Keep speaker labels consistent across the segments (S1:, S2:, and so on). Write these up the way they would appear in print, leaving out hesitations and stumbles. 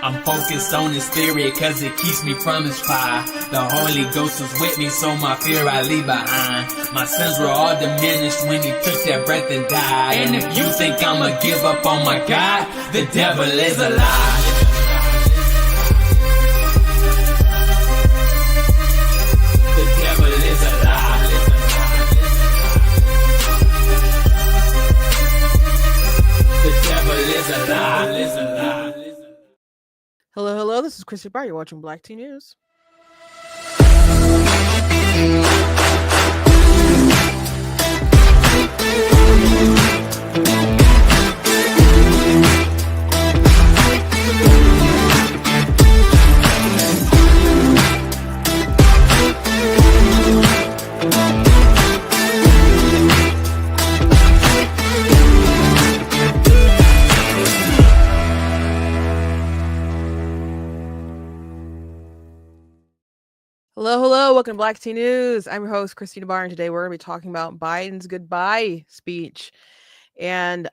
S1: I'm focused on this theory cause it keeps me from his fire. The Holy Ghost was with me, so my fear I leave behind. My sins were all diminished when he took that breath and died. And if you think I'ma give up on my God, the devil is a lie. The devil is a lie. The devil is a lie.
S2: Hello, this is Chrissy Barr. You're watching Black Tea News. Hello, welcome to Black Tea News. I'm your host, Christina Barr, and today we're going to be talking about Biden's goodbye speech. And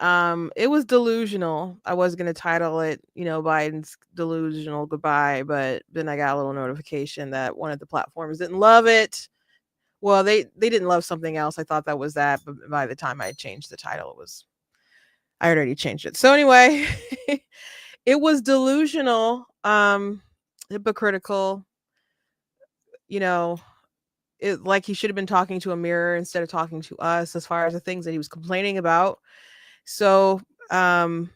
S2: it was delusional. I was going to title it, Biden's delusional goodbye, but then I got a little notification that one of the platforms didn't love it. Well, they didn't love something else. I thought that was that, but by the time I changed the title, I had already changed it. So anyway, it was delusional, hypocritical. It like he should have been talking to a mirror instead of talking to us as far as the things that he was complaining about. So I'm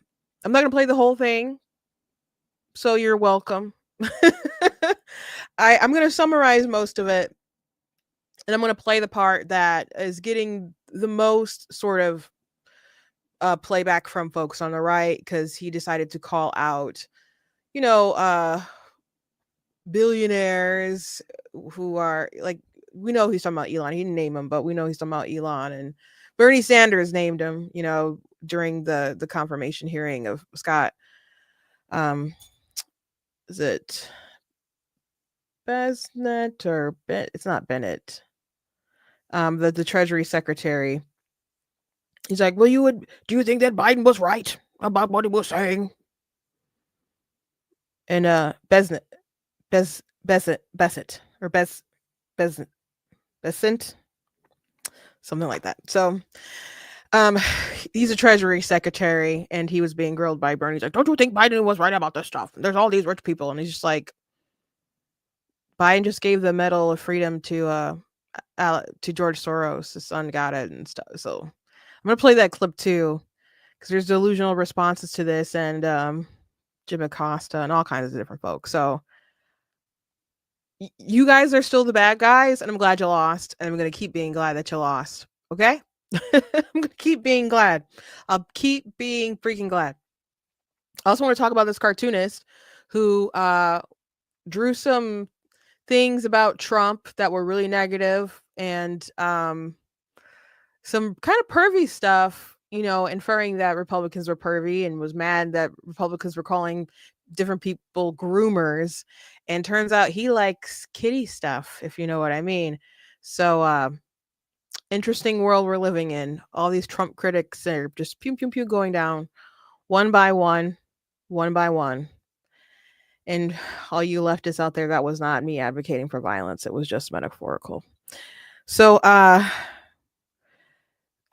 S2: not going to play the whole thing. So you're welcome. I'm going to summarize most of it. And I'm going to play the part that is getting the most sort of playback from folks on the right, because he decided to call out, billionaires who are like, we know he's talking about Elon. He didn't name him, but we know he's talking about Elon. And Bernie Sanders named him, during the confirmation hearing of Scott. Is it Besnet or it's not Bennett? The Treasury Secretary. He's like, do you think that Biden was right about what he was saying? And Besant, something like that. So he's a Treasury Secretary, and he was being grilled by Bernie. He's like, don't you think Biden was right about this stuff? There's all these rich people. And he's just like, Biden just gave the Medal of Freedom to George Soros. His son got it and stuff. So I'm going to play that clip too, because there's delusional responses to this, and Jim Acosta and all kinds of different folks. So you guys are still the bad guys, and I'm glad you lost, and I'm going to keep being glad that you lost. Okay? I'm going to keep being glad. I'll keep being freaking glad. I also want to talk about this cartoonist who drew some things about Trump that were really negative, and some kind of pervy stuff, inferring that Republicans were pervy, and was mad that Republicans were calling different people groomers. And turns out he likes kitty stuff, if you know what I mean. So interesting world we're living in. All these Trump critics are just pew pew pew going down one by one. And all you leftists out there, that was not me advocating for violence. It was just metaphorical. So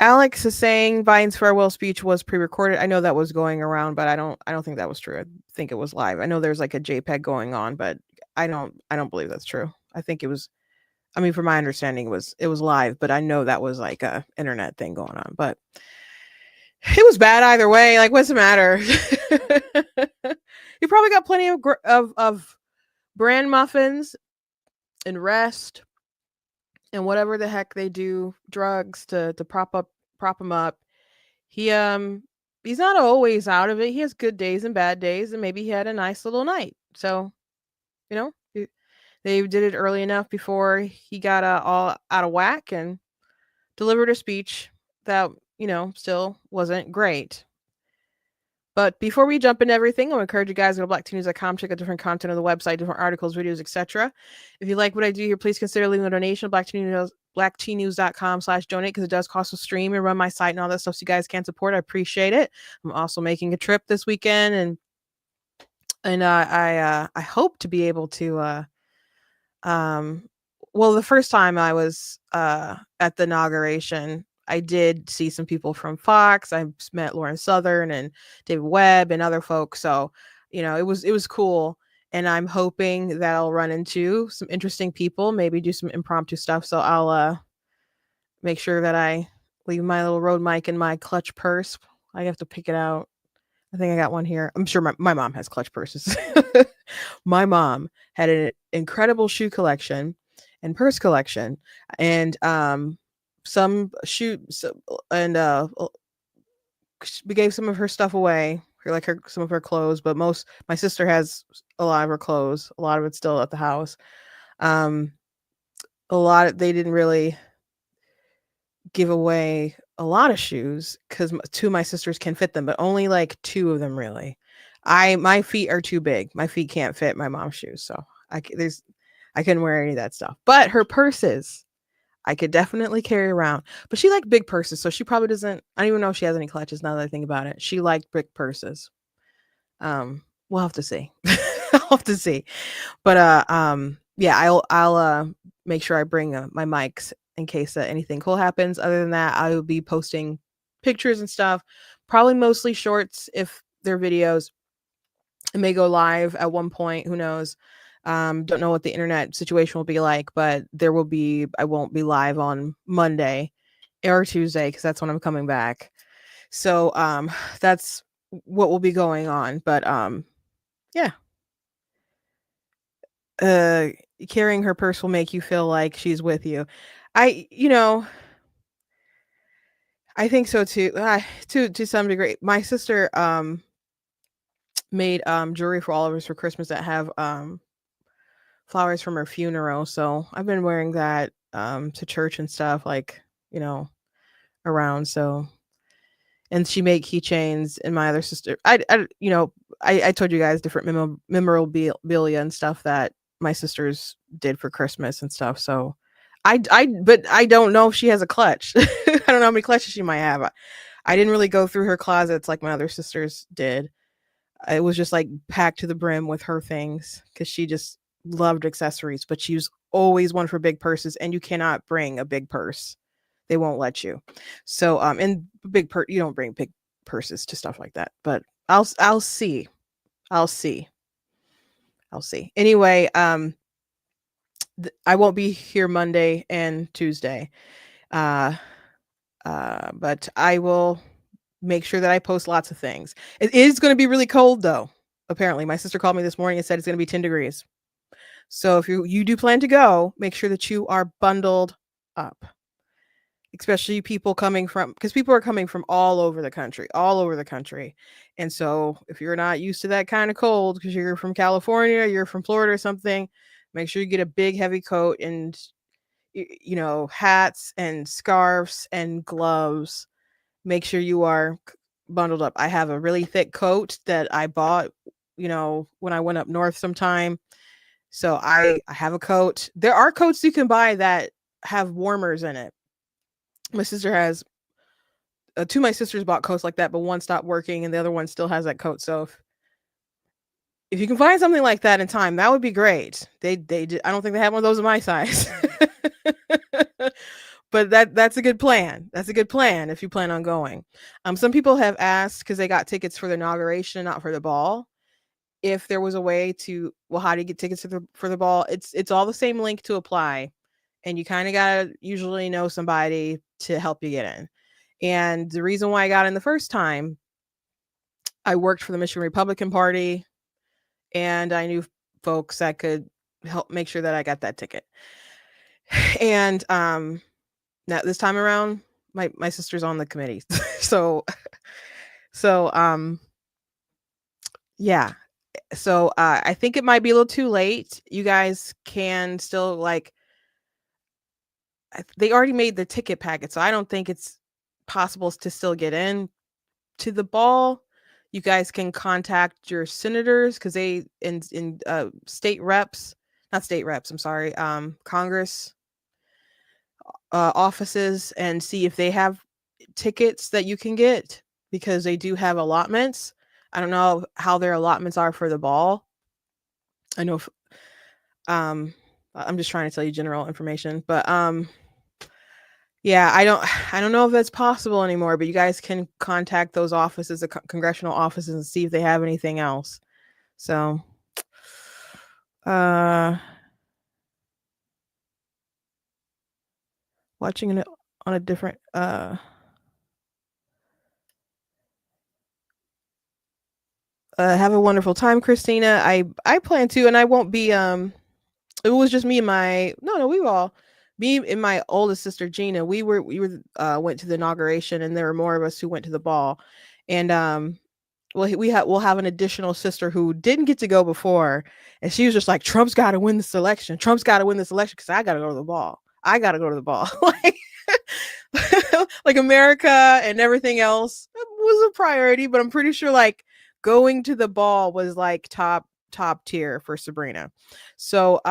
S2: Alex is saying Biden's farewell speech was pre-recorded. I know that was going around, but I don't think that was true. I think it was live. I know there's like a JPEG going on, but I don't believe that's true. I think it was, from my understanding, it was live, but I know that was like a internet thing going on. But it was bad either way. Like, what's the matter? You probably got plenty of bran muffins and rest and whatever the heck they do, drugs to prop him up. He's not always out of it. He has good days and bad days, and maybe he had a nice little night. So, they did it early enough before he got all out of whack and delivered a speech that, still wasn't great. But before we jump into everything, I encourage you guys to go to blacktnews.com, check out different content on the website, different articles, videos, etc. If you like what I do here, please consider leaving a donation at blacktnews.com/donate, because it does cost a stream and run my site and all that stuff, so you guys can support. I appreciate it. I'm also making a trip this weekend, and And I hope to be able to um well, the first time I was at the inauguration, I did see some people from Fox. I met Lauren Southern and David Webb and other folks. So, it was cool. And I'm hoping that I'll run into some interesting people, maybe do some impromptu stuff. So I'll make sure that I leave my little road mic in my clutch purse. I have to pick it out. I think I got one here. I'm sure my mom has clutch purses. My mom had an incredible shoe collection and purse collection, and some shoes, and we gave some of her stuff away, some of her clothes, but most my sister has a lot of her clothes. A lot of it's still at the house. Um, a lot of, they didn't really give away a lot of shoes because two of my sisters can fit them, but only like two of them really. My feet are too big. My feet can't fit my mom's shoes, so I couldn't wear any of that stuff. But her purses, I could definitely carry around. But she liked big purses, so she probably doesn't. I don't even know if she has any clutches now that I think about it. She liked big purses. We'll have to see. I'll have to see. But yeah, I'll make sure I bring my mics in case anything cool happens. Other than that, I will be posting pictures and stuff, probably mostly shorts if they're videos. It may go live at one point, who knows. Don't know what the internet situation will be like, but I won't be live on Monday or Tuesday because that's when I'm coming back. So that's what will be going on. But yeah, uh carrying her purse will make you feel like she's with you. I you know I think so too. To some degree, my sister made jewelry for all of us for Christmas that have flowers from her funeral. So I've been wearing that to church and stuff, like, you know around. So, and she made keychains. And my other sister, I told you guys different memorabilia and stuff that my sisters did for Christmas and stuff. So but I don't know if she has a clutch. I don't know how many clutches she might have. I didn't really go through her closets like my other sisters did. It was just like packed to the brim with her things because she just loved accessories, but she was always one for big purses, and you cannot bring a big purse. They won't let you. So and you don't bring big purses to stuff like that. But I'll see. I'll see. I'll see. Anyway, I won't be here Monday and Tuesday. Uh but I will make sure that I post lots of things. It is going to be really cold though. Apparently, my sister called me this morning and said it's going to be 10 degrees. So if you do plan to go, make sure that you are bundled up. Especially because people are coming from all over the country, all over the country. And so if you're not used to that kind of cold because you're from California, you're from Florida or something, make sure you get a big heavy coat and hats and scarves and gloves. Make sure you are bundled up. I have a really thick coat that I bought, when I went up north sometime. So I have a coat. There are coats you can buy that have warmers in it. My sister has two of my sisters bought coats like that, but one stopped working and the other one still has that coat. So if you can find something like that in time, that would be great. I don't think they have one of those in my size. But that's a good plan. That's a good plan if you plan on going. Some people have asked because they got tickets for the inauguration, not for the ball. If there was a way to, well, how do you get tickets for the ball? It's all the same link to apply, and you kind of gotta usually know somebody to help you get in. And the reason why I got in the first time, I worked for the Michigan Republican Party, and I knew folks that could help make sure that I got that ticket. And now this time around, my sister's on the committee. so yeah. So I think it might be a little too late. You guys can still they already made the ticket packet, so I don't think it's possible to still get in to the ball. You guys can contact your senators because they in state reps, not state reps. I'm sorry, Congress offices, and see if they have tickets that you can get because they do have allotments. I don't know how their allotments are for the ball. I know um I'm just trying to tell you general information, but yeah, I don't know if that's possible anymore, but you guys can contact those offices, the congressional offices, and see if they have anything else. So uh watching it on a different have a wonderful time, Christina. I plan to, and I won't be it was just me and my no, we were all me and my oldest sister Gina. We were went to the inauguration, and there were more of us who went to the ball. And well, we'll have an additional sister who didn't get to go before, and she was just like, Trump's got to win this election. Trump's got to win this election because I got to go to the ball. I got to go to the ball. Like like America and everything else was a priority, but I'm pretty sure like going to the ball was like top tier for Sabrina. So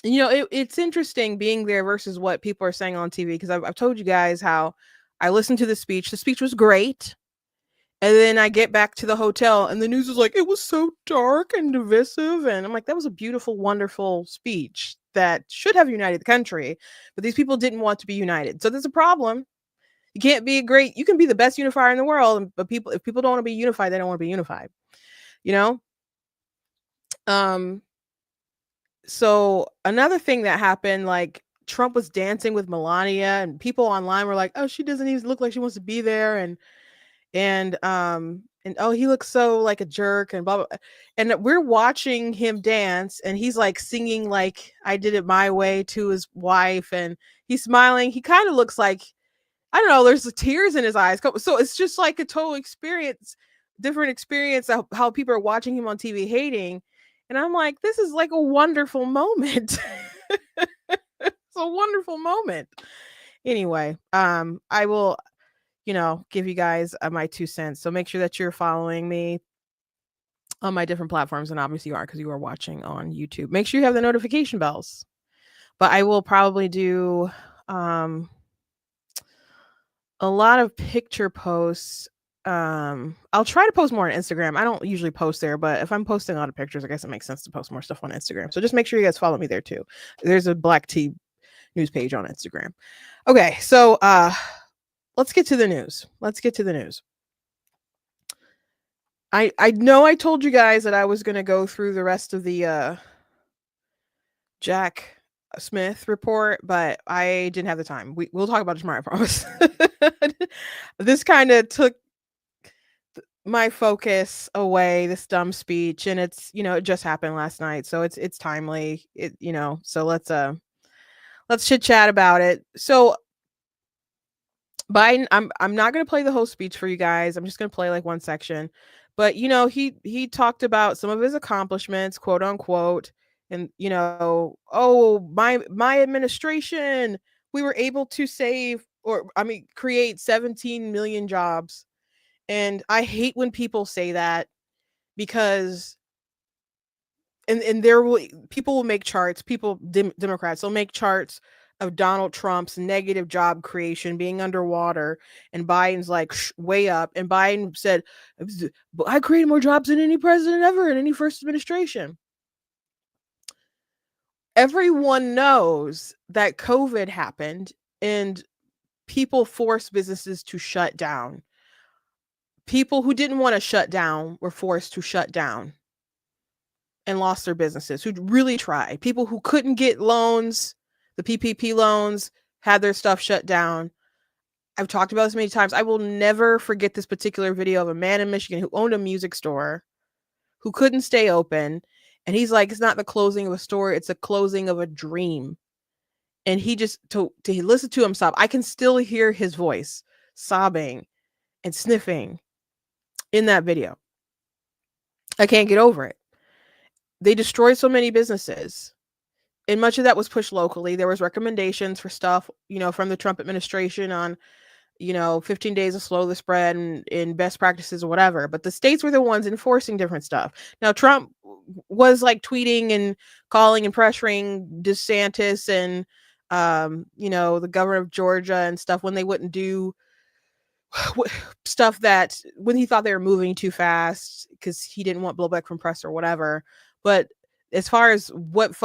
S2: it's interesting being there versus what people are saying on TV, because I've told you guys how I listened to the speech. The speech was great. And then I get back to the hotel and the news is like, it was so dark and divisive. And I'm like, that was a beautiful, wonderful speech that should have united the country. But these people didn't want to be united. So there's a problem. You can't be you can be the best unifier in the world, but if people don't want to be unified, they don't want to be unified. You know? So another thing that happened, like Trump was dancing with Melania, and people online were like, oh, she doesn't even look like she wants to be there. And oh, he looks so like a jerk and blah, blah, blah. And we're watching him dance, and he's like singing like I did it my way to his wife, and he's smiling. He kind of looks like, I don't know, there's tears in his eyes. So it's just like a total different experience of how people are watching him on TV hating. And I'm like, this is like a wonderful moment. It's a wonderful moment. Anyway, I will give you guys my 2 cents. So make sure that you're following me on my different platforms, and obviously you are because you are watching on YouTube. Make sure you have the notification bells. But I will probably do a lot of picture posts. I'll try to post more on Instagram. I don't usually post there, but if I'm posting a lot of pictures, I guess it makes sense to post more stuff on Instagram. So just make sure you guys follow me there too. There's a Black Tea news page on Instagram. Okay, so let's get to the news. I know I told you guys that I was going to go through the rest of the Jack Smith report, but I didn't have the time. We'll talk about it tomorrow, I promise. This kind of took my focus away, this dumb speech, and it's, it just happened last night, so it's timely. So let's chit chat about it. So Biden, I'm not going to play the whole speech for you guys. I'm just going to play like one section. But he talked about some of his accomplishments, quote unquote, and oh, my administration, we were able to create 17 million jobs. And I hate when people say that, because and people will make charts, Democrats will make charts of Donald Trump's negative job creation being underwater, and Biden's like way up, and Biden said, I created more jobs than any president ever in any first administration. Everyone knows that COVID happened and people forced businesses to shut down. People who didn't want to shut down were forced to shut down and lost their businesses, who really tried. People who couldn't get loans, the PPP loans, had their stuff shut down. I've talked about this many times. I will never forget this particular video of a man in Michigan who owned a music store, who couldn't stay open. And he's like, it's not the closing of a store, it's a closing of a dream. And he just, to listen to him sob, I can still hear his voice sobbing and sniffing in that video. I can't get over it. They destroyed so many businesses, and much of that was pushed locally. There was recommendations for stuff, from the Trump administration on, 15 days to slow the spread and in best practices or whatever. But the states were the ones enforcing different stuff. Now, Trump was like tweeting and calling and pressuring DeSantis and, the governor of Georgia and stuff when they wouldn't do stuff that when he thought they were moving too fast because he didn't want blowback from press or whatever. But as far as what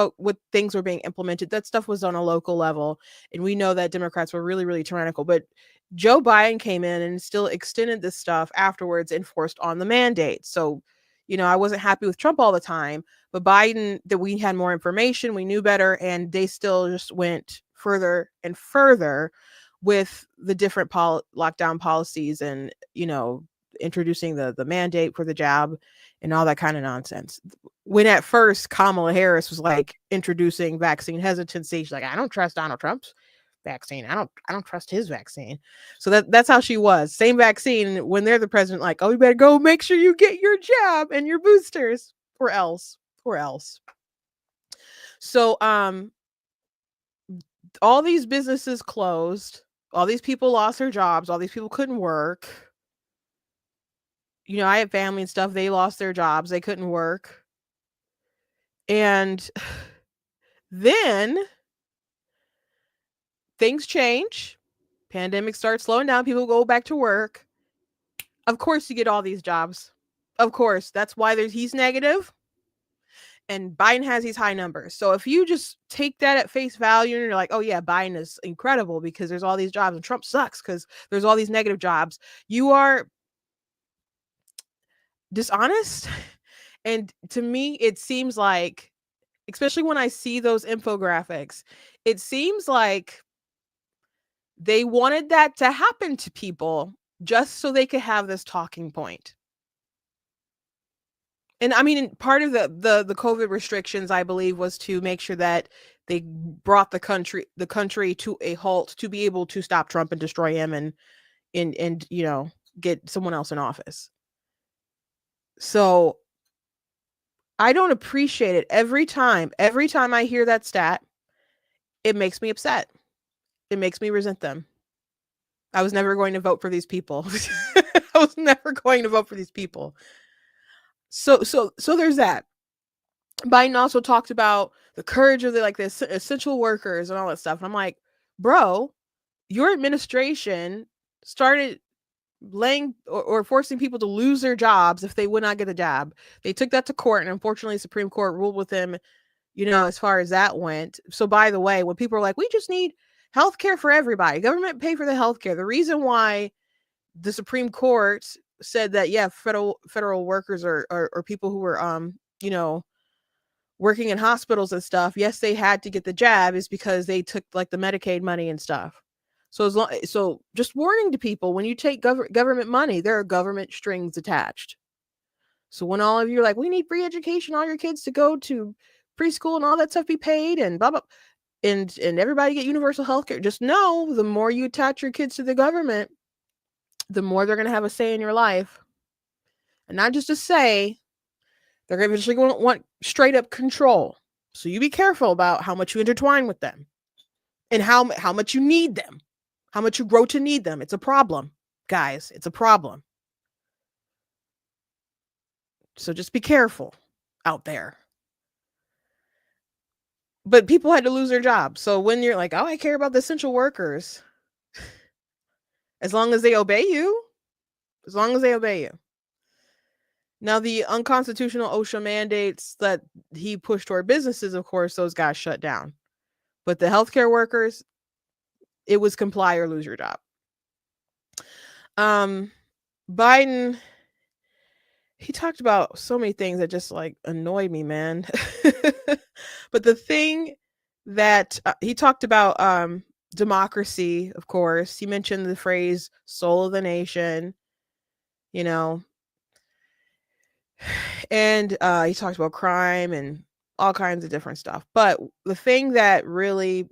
S2: things were being implemented, that stuff was on a local level, and we know that Democrats were really, really tyrannical. But Joe Biden came in and still extended this stuff afterwards and forced on the mandate. So, I wasn't happy with Trump all the time, but Biden, that we had more information, we knew better, and they still just went further and further with the different lockdown policies and, introducing the mandate for the jab and all that kind of nonsense. When at first Kamala Harris was like introducing vaccine hesitancy, she's like, I don't trust Donald Trump's vaccine. I don't trust his vaccine. So that's how she was. Same vaccine. When they're the president, like, oh, you better go make sure you get your jab and your boosters, or else. So all these businesses closed, all these people lost their jobs, all these people couldn't work. I have family and stuff. They lost their jobs. They couldn't work. And then things change. Pandemic starts slowing down. People go back to work. Of course, you get all these jobs. Of course. That's why he's negative. And Biden has these high numbers. So if you just take that at face value and you're like, oh yeah, Biden is incredible because there's all these jobs, and Trump sucks because there's all these negative jobs, you are dishonest. And to me, it seems like, especially when I see those infographics, it seems like they wanted that to happen to people just so they could have this talking point. And I mean, part of the COVID restrictions, I believe, was to make sure that they brought the country to a halt to be able to stop Trump and destroy him and get someone else in office. So I don't appreciate it. Every time I hear that stat, it makes me upset. It makes me resent them. I was never going to vote for these people. I was never going to vote for these people. So there's that. Biden also talked about the courage of the essential workers and all that stuff. And I'm like, bro, your administration started laying or forcing people to lose their jobs if they would not get a job. They took that to court, and unfortunately the Supreme Court ruled with them, as far as that went. So by the way, when people are like, we just need healthcare for everybody, government pay for the healthcare, the reason why the Supreme Court said that, yeah, federal workers or people who were working in hospitals and stuff, yes, they had to get the jab, is because they took like the Medicaid money and stuff. So just warning to people, when you take government money, there are government strings attached. So when all of you are like, we need free education, all your kids to go to preschool and all that stuff be paid and blah blah, and everybody get universal health care, just know the more you attach your kids to the government, the more they're going to have a say in your life. And not just to say, they're eventually going to want straight up control. So you be careful about how much you intertwine with them and how much you need them, how much you grow to need them. It's a problem, guys. It's a problem. So just be careful out there. But people had to lose their jobs. So when you're like, oh, I care about the essential workers, as long as they obey you, Now, the unconstitutional OSHA mandates that he pushed toward businesses, of course, those guys shut down. But the healthcare workers, it was comply or lose your job. Biden, he talked about so many things that just annoyed me, man. But the thing that he talked about, democracy, of course. He mentioned the phrase soul of the nation, and he talked about crime and all kinds of different stuff. But the thing that really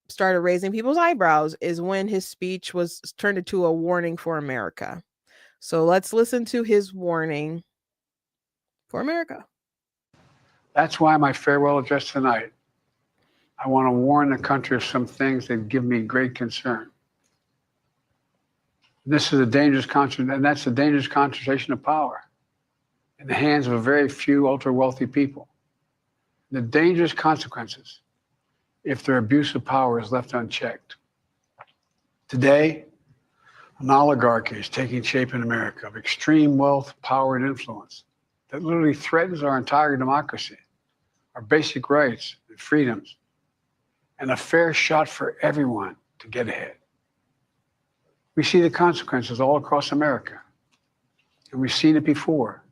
S2: started raising people's eyebrows is when his speech was turned into a warning for America. So let's listen to his warning for America.
S3: That's why my farewell address tonight, I want to warn the country of some things that give me great concern. This is a dangerous concentration, and that's a dangerous concentration of power in the hands of a very few ultra-wealthy people. The dangerous consequences if their abuse of power is left unchecked. Today, An oligarchy is taking shape in America of extreme wealth, power, and influence that literally threatens our entire democracy, our basic rights and freedoms, and a fair shot for everyone to get ahead. We see the consequences all across America, and we've seen it before.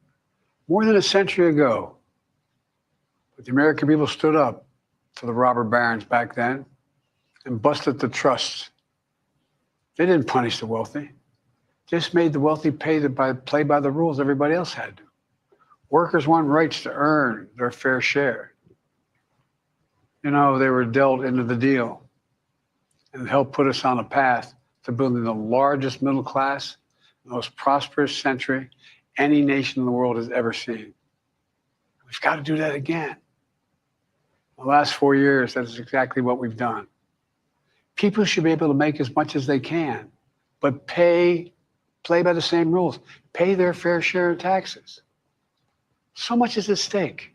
S3: More than a century ago, but the American people stood up to the robber barons back then and busted the trusts. They didn't punish the wealthy, just made the wealthy play by the rules everybody else had to. Workers want rights to earn their fair share. You know, they were dealt into the deal and helped put us on a path to building the largest middle class, the most prosperous century any nation in the world has ever seen. We've got to do that again. In the last 4 years, that is exactly what we've done. People should be able to make as much as they can, but play by the same rules, pay their fair share of taxes. So much is at stake.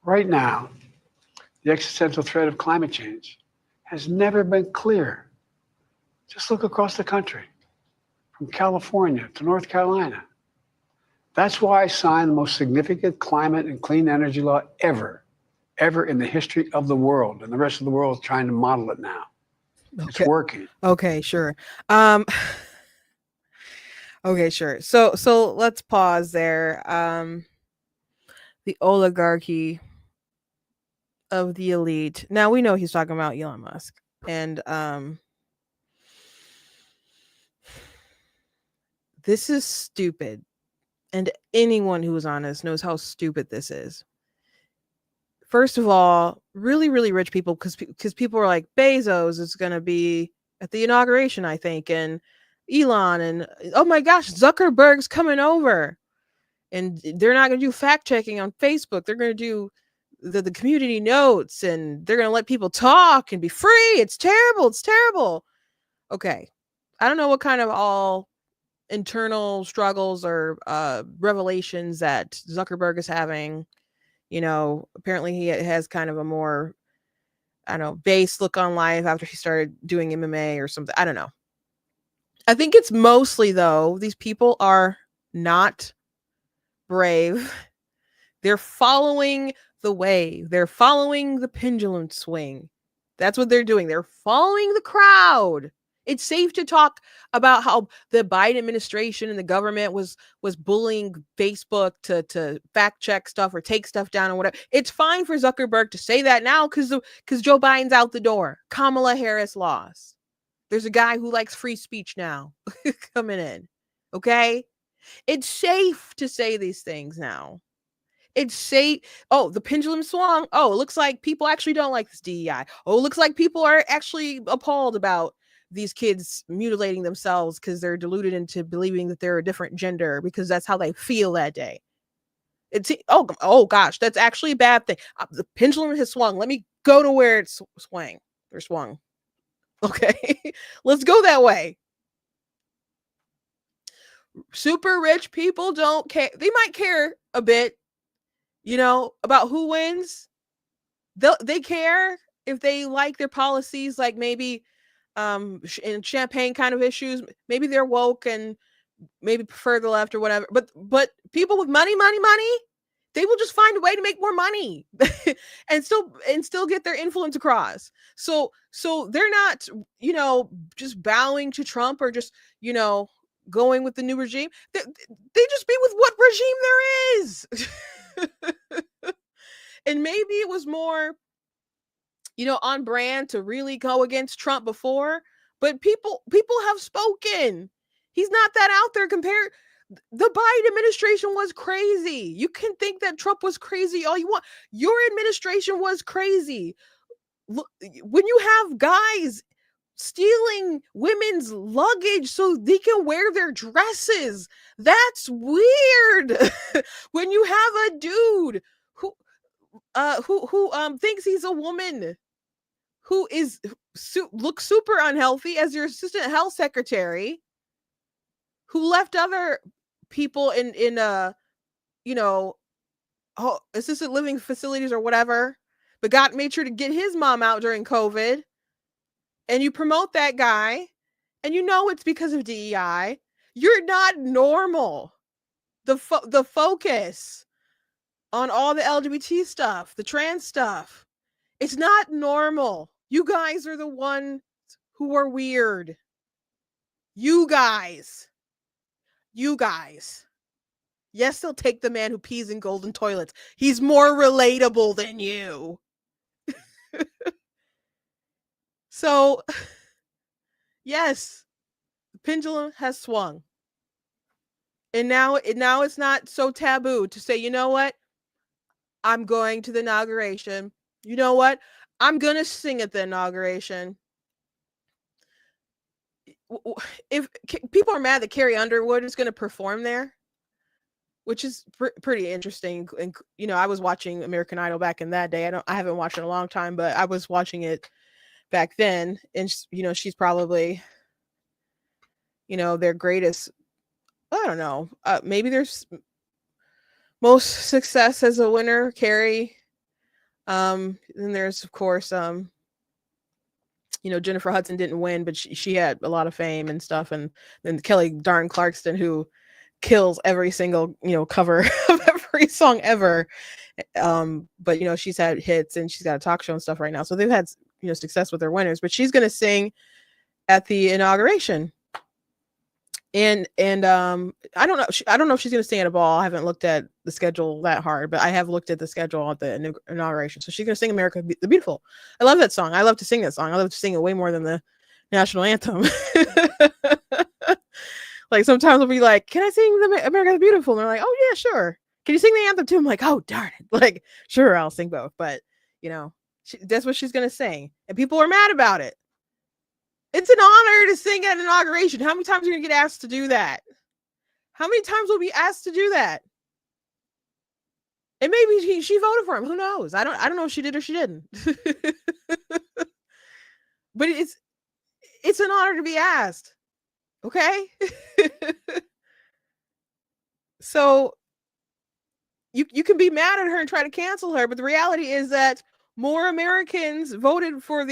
S3: Right now, the existential threat of climate change has never been clearer. Just look across the country, from California to North Carolina. That's why I signed the most significant climate and clean energy law ever in the history of the world. And the rest of the world is trying to model it now. Okay. It's working.
S2: Okay, sure. Okay, sure. So let's pause there. The oligarchy of the elite. Now we know he's talking about Elon Musk. And this is stupid. And anyone who is honest knows how stupid this is. First of all, really, really rich people, because people are like, Bezos is going to be at the inauguration, I think, and Elon, and oh my gosh, Zuckerberg's coming over. And they're not going to do fact checking on Facebook. They're going to do the community notes, and they're going to let people talk and be free. It's terrible. It's terrible. Okay. I don't know what kind of all internal struggles or revelations that Zuckerberg is having. You know, apparently he has kind of a more, I don't know, base look on life after he started doing MMA or something. I don't know. I think it's mostly, though, these people are not brave. They're following the wave. They're following the pendulum swing. That's what they're doing. They're following the crowd. It's safe to talk about how the Biden administration and the government was bullying Facebook to fact check stuff or take stuff down or whatever. It's fine for Zuckerberg to say that now because Joe Biden's out the door. Kamala Harris lost. There's a guy who likes free speech now coming in. Okay? It's safe to say these things now. It's safe. Oh, the pendulum swung. Oh, it looks like people actually don't like this DEI. Oh, it looks like people are actually appalled about these kids mutilating themselves because they're deluded into believing that they're a different gender because that's how they feel that day. It's oh gosh, that's actually a bad thing. The pendulum has swung. Let me go to where it's swung or swung. Okay, let's go that way. Super rich people don't care. They might care a bit, you know, about who wins. They care if they like their policies, like maybe in champagne kind of issues. Maybe they're woke and maybe prefer the left or whatever. But people with money, they will just find a way to make more money and still get their influence across. So they're not, you know, just bowing to Trump or just, you know, going with the new regime. They just be with what regime there is. And maybe it was more, you know, on brand to really go against Trump before, but people have spoken. He's not that out there compared. The Biden administration was crazy. You can think that Trump was crazy all you want. Your administration was crazy. Look, when you have guys stealing women's luggage so they can wear their dresses, that's weird. When you have a dude who thinks he's a woman, who looks super unhealthy as your assistant health secretary, who left other people in you know, assisted living facilities or whatever, but made sure to get his mom out during COVID, and you promote that guy, And you know it's because of DEI. You're not normal. The focus on all the LGBT stuff, the trans stuff, it's not normal. You guys are the ones who are weird. You guys. Yes, they'll take the man who pees in golden toilets. He's more relatable than you. So, yes, the pendulum has swung. And now it's not so taboo to say, you know what? I'm going to the inauguration. You know what? I'm going to sing at the inauguration. If people are mad that Carrie Underwood is going to perform there, which is pretty interesting. And, you know, I was watching American Idol back in that day. I haven't watched it in a long time, but I was watching it back then. And, you know, she's probably, you know, their greatest, I don't know, maybe there's most success as a winner, Carrie. Then there's, of course, you know, Jennifer Hudson didn't win, but she had a lot of fame and stuff. And then Kelly Darn Clarkston, who kills every single, you know, cover of every song ever. But, you know, she's had hits and she's got a talk show and stuff right now. So they've had, you know, success with their winners, but she's going to sing at the inauguration. And I don't know if she's going to sing at a ball. I haven't looked at the schedule that hard, but I have looked at the schedule at the inauguration. So she's going to sing America the Beautiful. I love that song. I love to sing that song. I love to sing it way more than the national anthem. Like sometimes I'll be like, can I sing the America the Beautiful? And they're like, oh yeah, sure. Can you sing the anthem too? I'm like, oh darn it. Like, sure, I'll sing both. But you know, that's what she's going to sing. And people are mad about it. It's an honor to sing at an inauguration. How many times are you going to get asked to do that? How many times will be asked to do that? And maybe she voted for him. Who knows? I don't know if she did or she didn't. But it's an honor to be asked. Okay? So you can be mad at her and try to cancel her, but the reality is that more Americans voted for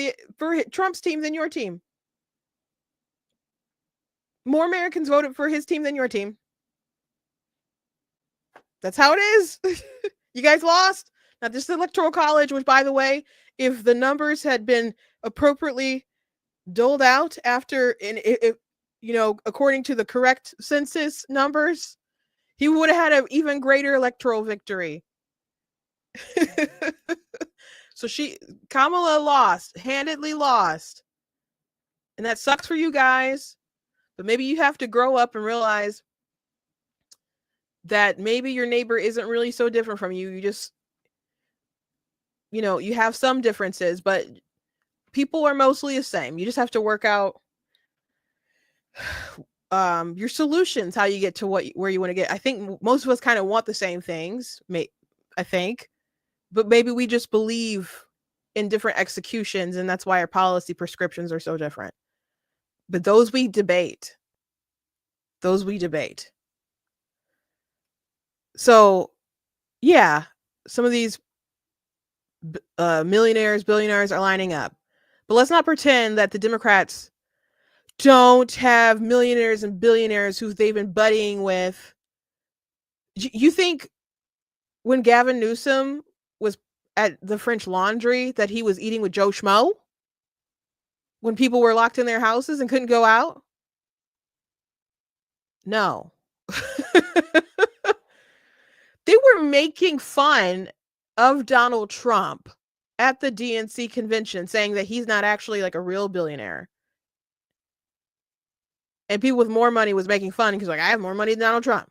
S2: Trump's team than your team. More Americans voted for his team than your team. That's how it is. You guys lost. Now, this electoral college, which, by the way, if the numbers had been appropriately doled out after, if you know, according to the correct census numbers, he would have had an even greater electoral victory. So Kamala lost, handedly lost. And that sucks for you guys. But maybe you have to grow up and realize that maybe your neighbor isn't really so different from you. You just, you know, you have some differences, but people are mostly the same. You just have to work out your solutions, how you get to where you want to get. I think most of us kind of want the same things, I think, but maybe we just believe in different executions, and that's why our policy prescriptions are so different. But those we debate. So, yeah, some of these millionaires, billionaires are lining up. But let's not pretend that the Democrats don't have millionaires and billionaires who they've been buddying with. You think when Gavin Newsom was at the French Laundry that he was eating with Joe Schmo? When people were locked in their houses and couldn't go out? No. They were making fun of Donald Trump at the DNC convention, saying that he's not actually like a real billionaire. And people with more money was making fun because, like, I have more money than Donald Trump.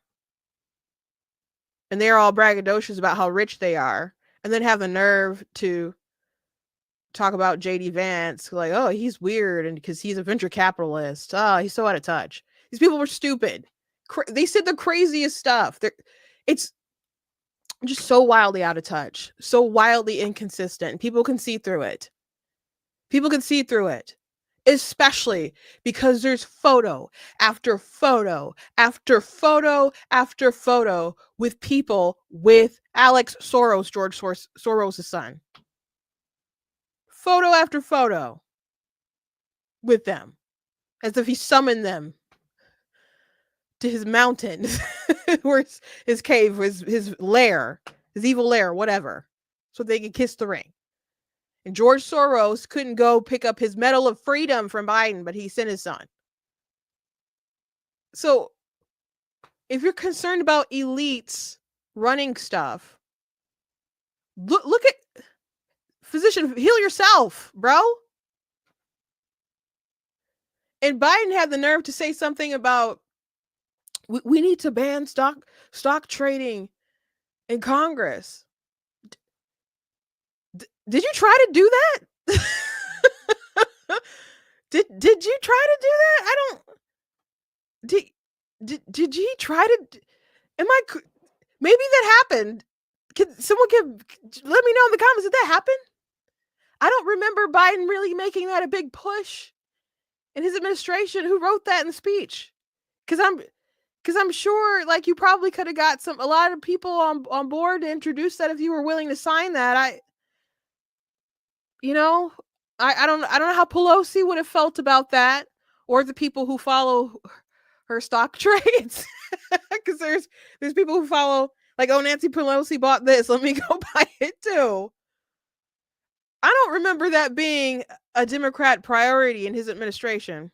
S2: And they're all braggadocious about how rich they are. And then have the nerve to talk about JD Vance, like, oh, he's weird and because he's a venture capitalist. Oh, he's so out of touch. These people were stupid. They said the craziest stuff. It's just so wildly out of touch, so wildly inconsistent. People can see through it. Especially because there's photo after photo after photo after photo with people with Alex Soros, George Soros' son. Photo after photo with them. as if he summoned them to his mountain, or his cave, his lair, his evil lair, whatever, so they could kiss the ring. And George Soros couldn't go pick up his Medal of Freedom from Biden, but he sent his son. So if you're concerned about elites running stuff, look at physician, heal yourself, bro. And Biden had the nerve to say something about we need to ban stock trading in Congress. Did you try to do that? did you try to do that? I don't. Did you try to? Maybe that happened. Someone let me know in the comments, did that happen? I don't remember Biden really making that a big push in his administration. Who wrote that in the speech? Because I'm sure, like, you probably could have got a lot of people on board to introduce that if you were willing to sign that. I don't know how Pelosi would have felt about that, or the people who follow her stock trades. Because there's people who follow, like, oh, Nancy Pelosi bought this, let me go buy it too. I don't remember that being a Democrat priority in his administration.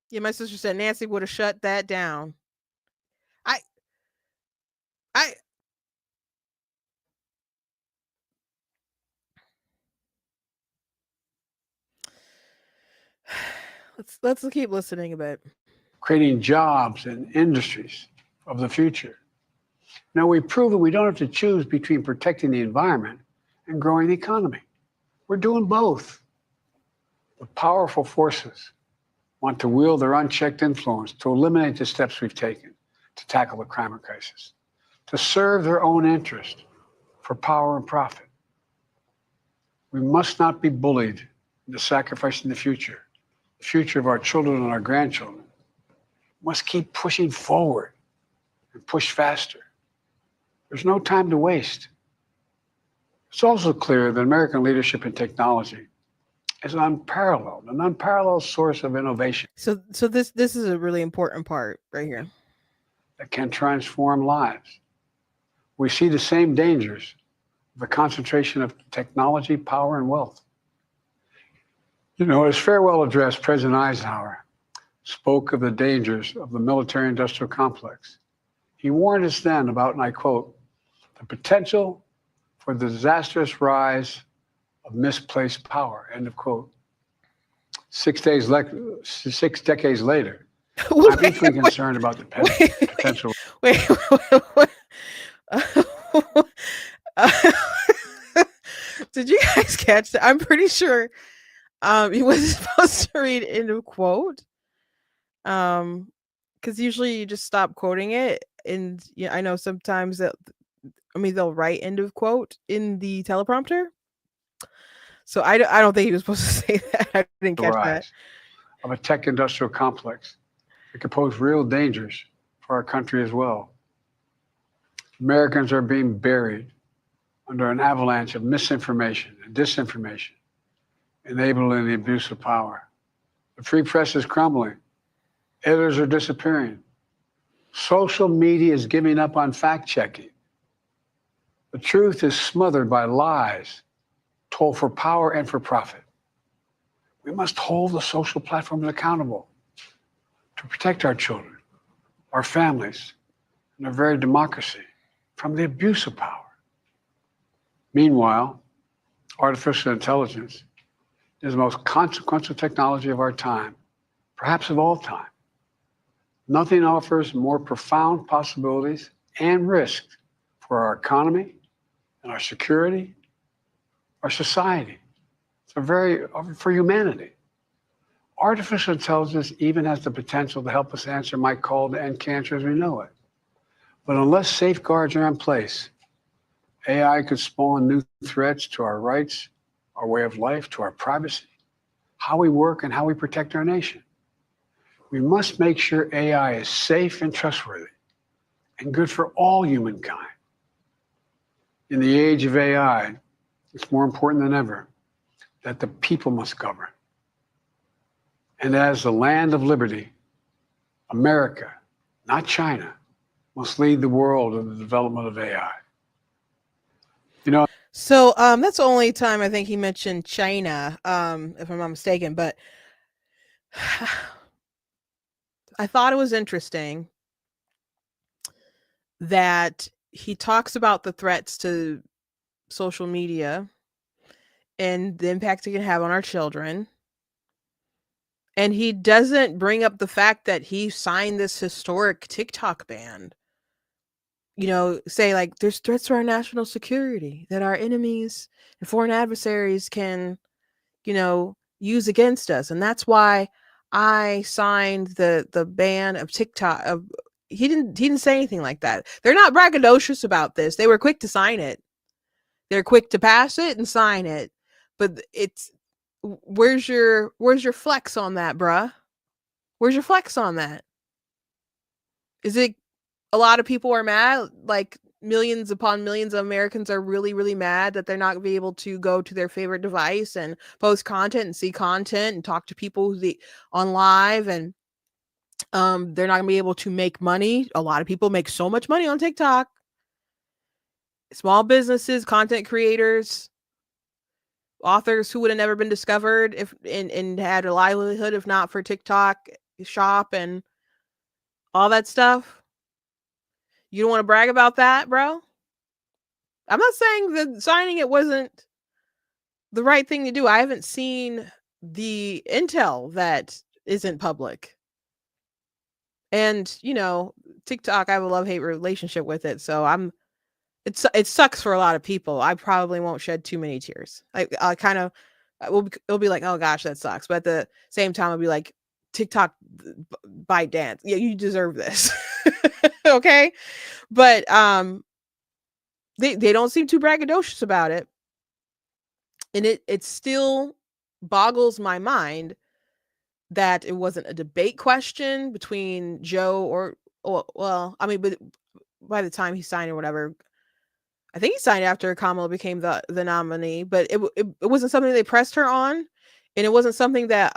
S2: Yeah, my sister said Nancy would have shut that down. Let's keep listening a bit.
S3: Creating jobs and industries of the future. Now, we've proven we don't have to choose between protecting the environment and growing the economy. We're doing both. The powerful forces want to wield their unchecked influence to eliminate the steps we've taken to tackle the climate crisis, to serve their own interest for power and profit. We must not be bullied into sacrificing the future of our children and our grandchildren. We must keep pushing forward and push faster. There's no time to waste. It's also clear that American leadership in technology is an unparalleled source of innovation.
S2: So this is a really important part right here.
S3: That can transform lives. We see the same dangers of the concentration of technology, power, and wealth. In his farewell address, President Eisenhower spoke of the dangers of the military-industrial complex. He warned us then about, and I quote, the potential for the disastrous rise of misplaced power, end of quote. 6 decades later, I'm deeply concerned about the potential.
S2: Wait. Did you guys catch that? I'm pretty sure he wasn't supposed to read end of quote. Because usually you just stop quoting it, and I know sometimes they'll write end of quote in the teleprompter. So I don't think he was supposed to say that. I didn't catch that.
S3: Of a tech industrial complex that could pose real dangers for our country as well. Americans are being buried under an avalanche of misinformation and disinformation, enabling the abuse of power. The free press is crumbling. Editors are disappearing. Social media is giving up on fact-checking. The truth is smothered by lies told for power and for profit. We must hold the social platforms accountable to protect our children, our families, and our very democracy from the abuse of power. Meanwhile, artificial intelligence is the most consequential technology of our time, perhaps of all time. Nothing offers more profound possibilities and risks for our economy and our security, our society, for humanity. Artificial intelligence even has the potential to help us answer my call to end cancer as we know it. But unless safeguards are in place, AI could spawn new threats to our rights, our way of life, to our privacy, how we work, and how we protect our nation. We must make sure AI is safe and trustworthy and good for all humankind. In the age of AI, it's more important than ever that the people must govern. And as the land of liberty, America, not China, must lead the world in the development of AI. You know,
S2: So that's the only time I think he mentioned China, if I'm not mistaken. But I thought it was interesting that he talks about the threats to social media and the impact it can have on our children. And he doesn't bring up the fact that he signed this historic TikTok ban. You know, say like there's threats to our national security that our enemies and foreign adversaries can, you know, use against us. And that's why I signed the ban of TikTok. He didn't say anything like that. They're not braggadocious about this. They were quick to sign it. They're quick to pass it and sign it. But it's where's your flex on that, bruh? Where's your flex on that? Is it a lot of people are mad? Like millions upon millions of Americans are really, really mad that they're not going to be able to go to their favorite device and post content and see content and talk to people on live, and they're not going to be able to make money. A lot of people make so much money on TikTok. Small businesses, content creators, authors who would have never been discovered if and had a livelihood if not for TikTok shop and all that stuff. You don't want to brag about that, bro? I'm not saying that signing it wasn't the right thing to do. I haven't seen the intel that isn't public. And, you know, TikTok, I have a love-hate relationship with it. So it sucks for a lot of people. I probably won't shed too many tears. I kind of, it'll be like, oh gosh, that sucks. But at the same time, I'll be like, TikTok by dance. Yeah, you deserve this. Okay. But they don't seem too braggadocious about it. And it still boggles my mind that it wasn't a debate question between Joe or well, I mean, but by the time he signed or whatever, I think he signed after Kamala became the nominee, but it wasn't something they pressed her on, and it wasn't something that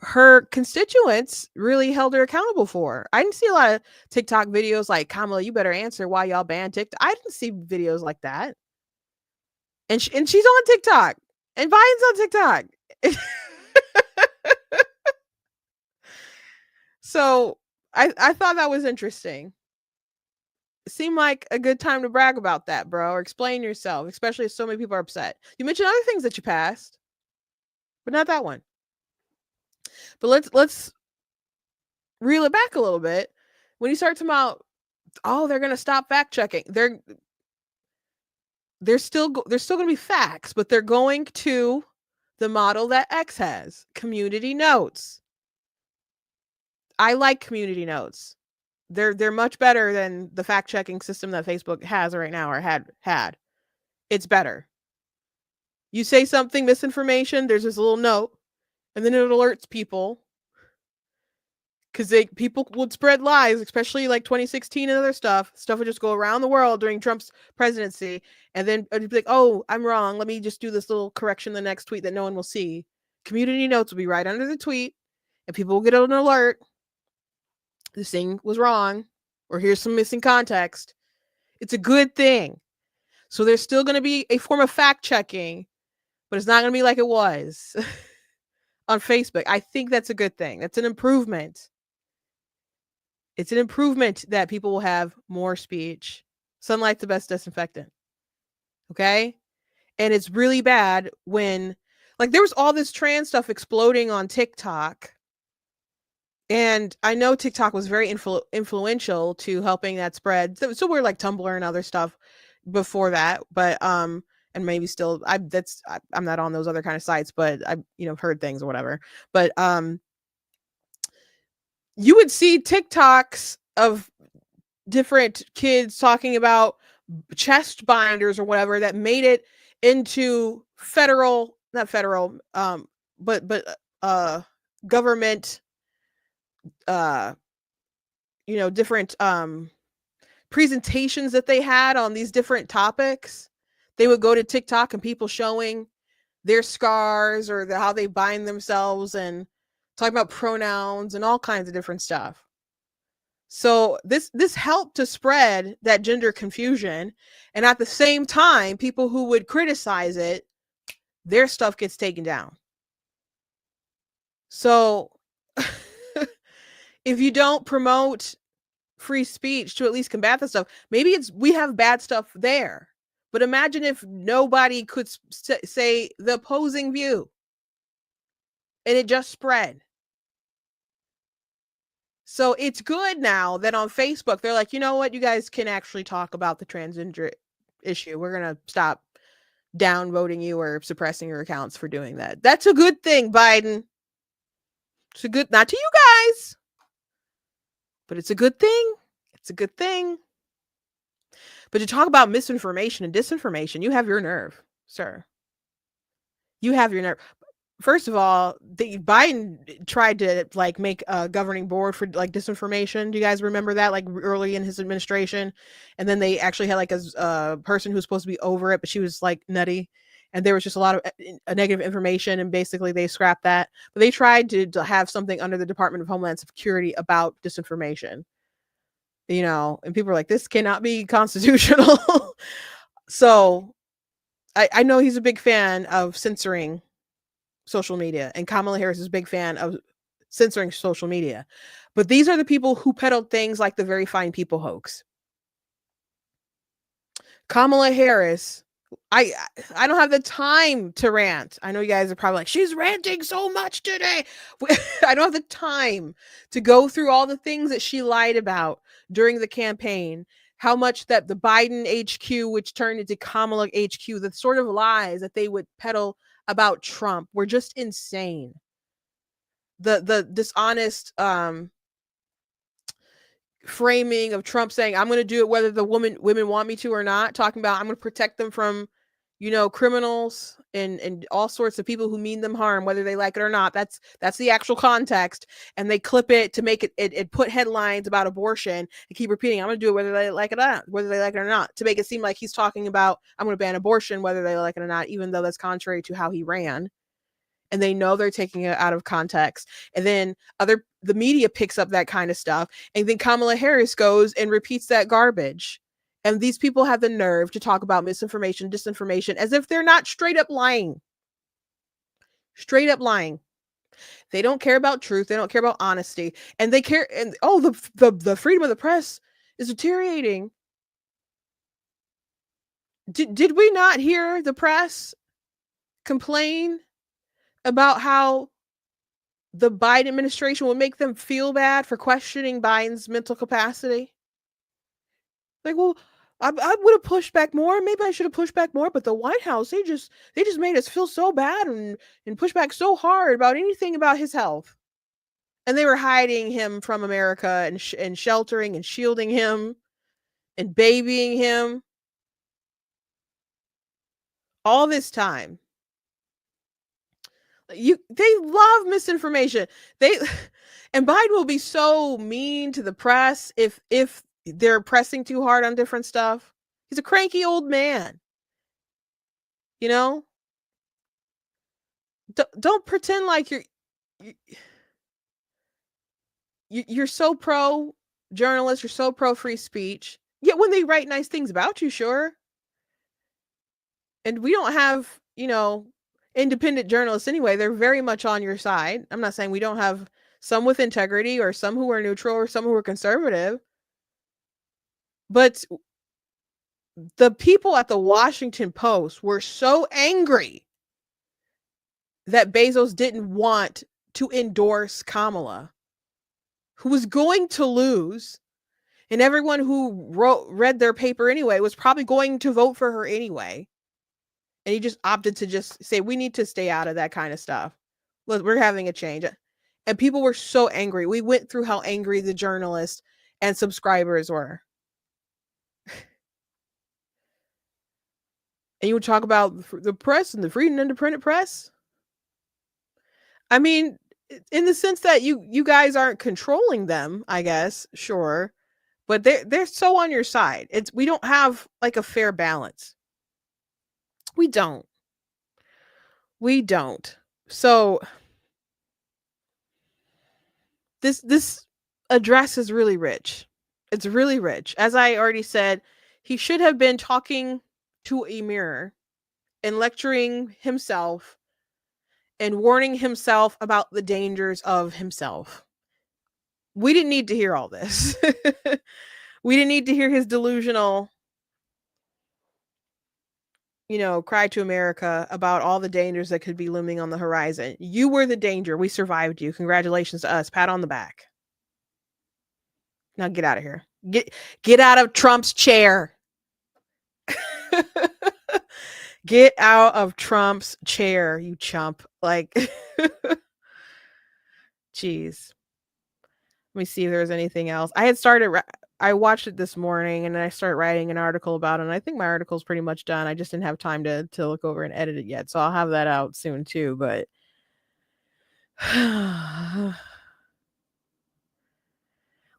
S2: her constituents really held her accountable for. I didn't see a lot of TikTok videos like, Kamala, you better answer why y'all banned TikTok. I didn't see videos like that. And she's on TikTok, and Biden's on TikTok. So I thought that was interesting. It seemed like a good time to brag about that, bro, or explain yourself, especially if so many people are upset. You mentioned other things that you passed, but not that one. But let's reel it back a little bit. When you start talking about, oh, they're gonna stop fact checking, they're still going to be facts, but they're going to the model that X has, community notes. I like community notes. They're much better than the fact checking system that Facebook has right now or had. It's better. You say something misinformation, there's this little note, and then it alerts people because people would spread lies, especially like 2016 and other stuff. Stuff would just go around the world during Trump's presidency, and then it'd be like, "Oh, I'm wrong. Let me just do this little correction in the next tweet that no one will see." Community notes will be right under the tweet, and people will get an alert. This thing was wrong, or here's some missing context. It's a good thing. So there's still going to be a form of fact checking, but it's not going to be like it was on Facebook. I think that's a good thing. That's an improvement. It's an improvement that people will have more speech. Sunlight's the best disinfectant. Okay? And it's really bad when, like, there was all this trans stuff exploding on TikTok. And I know TikTok was very influential to helping that spread. So we're like Tumblr and other stuff before that, but and maybe still I'm not on those other kind of sites, but I heard things or whatever. But you would see TikToks of different kids talking about chest binders or whatever that made it into not federal, but government, different presentations that they had on these different topics. They would go to TikTok and people showing their scars or how they bind themselves, and talking about pronouns and all kinds of different stuff. So this helped to spread that gender confusion, and at the same time, people who would criticize it, their stuff gets taken down. So if you don't promote free speech to at least combat this stuff, maybe we have bad stuff there. But imagine if nobody could say the opposing view and it just spread. So it's good now that on Facebook, they're like, you know what? You guys can actually talk about the transgender issue. We're going to stop downvoting you or suppressing your accounts for doing that. That's a good thing, Biden. It's a good, not to you guys, but it's a good thing. It's a good thing. But to talk about misinformation and disinformation, you have your nerve, sir. You have your nerve. First of all, Biden tried to like make a governing board for like disinformation. Do you guys remember that, like early in his administration? And then they actually had like a person who was supposed to be over it, but she was like nutty, and there was just a lot of negative information, and basically they scrapped that. But they tried to have something under the Department of Homeland Security about disinformation, you know, and people are like, this cannot be constitutional. So I know he's a big fan of censoring social media, and Kamala Harris is a big fan of censoring social media. But these are the people who peddled things like the Very Fine People hoax. Kamala Harris, I don't have the time to rant. I know you guys are probably like, she's ranting so much today. I don't have the time to go through all the things that she lied about during the campaign. How much that the Biden HQ, which turned into Kamala HQ, the sort of lies that they would peddle about Trump were just insane. The dishonest framing of Trump saying, I'm going to do it whether the women want me to or not, talking about I'm going to protect them from, you know, criminals and all sorts of people who mean them harm, whether they like it or not. That's the actual context. And they clip it to make it put headlines about abortion and keep repeating, I'm going to do it whether they like it or not, to make it seem like he's talking about, I'm going to ban abortion whether they like it or not, even though that's contrary to how he ran. And they know they're taking it out of context. And then the media picks up that kind of stuff. And then Kamala Harris goes and repeats that garbage. And these people have the nerve to talk about misinformation, disinformation, as if they're not straight up lying. Straight up lying. They don't care about truth. They don't care about honesty. And they care. And the freedom of the press is deteriorating. Did we not hear the press complain about how the Biden administration would make them feel bad for questioning Biden's mental capacity? Like, well, I would have pushed back more. Maybe I should have pushed back more, but the White House, they just made us feel so bad and push back so hard about anything about his health. And they were hiding him from America and sheltering and shielding him and babying him all this time. They love misinformation. And Biden will be so mean to the press if they're pressing too hard on different stuff. He's a cranky old man. You know? Don't pretend like you're so pro journalist, you're so pro free speech. Yet when they write nice things about you, sure. And we don't have, you know, independent journalists anyway. They're very much on your side. I'm not saying we don't have some with integrity or some who are neutral or some who are conservative. But the people at the Washington Post were so angry that Bezos didn't want to endorse Kamala, who was going to lose. And everyone who read their paper anyway was probably going to vote for her anyway. And he just opted to just say, we need to stay out of that kind of stuff. Look, we're having a change. And people were so angry. We went through how angry the journalists and subscribers were. And you would talk about the press and the free and independent press. I mean, in the sense that you guys aren't controlling them, I guess, sure. But they're so on your side. We don't have like a fair balance. We don't. We don't. So this address is really rich. It's really rich. As I already said, he should have been talking to a mirror and lecturing himself and warning himself about the dangers of himself. We didn't need to hear all this. We didn't need to hear his delusional, cry to America about all the dangers that could be looming on the horizon. You were the danger. We survived you. Congratulations to us. Pat on the back. Now get out of here. Get out of Trump's chair. Get out of Trump's chair, you chump. Like, jeez. Let me see if there's anything else. I watched it this morning and I started writing an article about it. And I think my article's pretty much done. I just didn't have time to look over and edit it yet. So I'll have that out soon too. But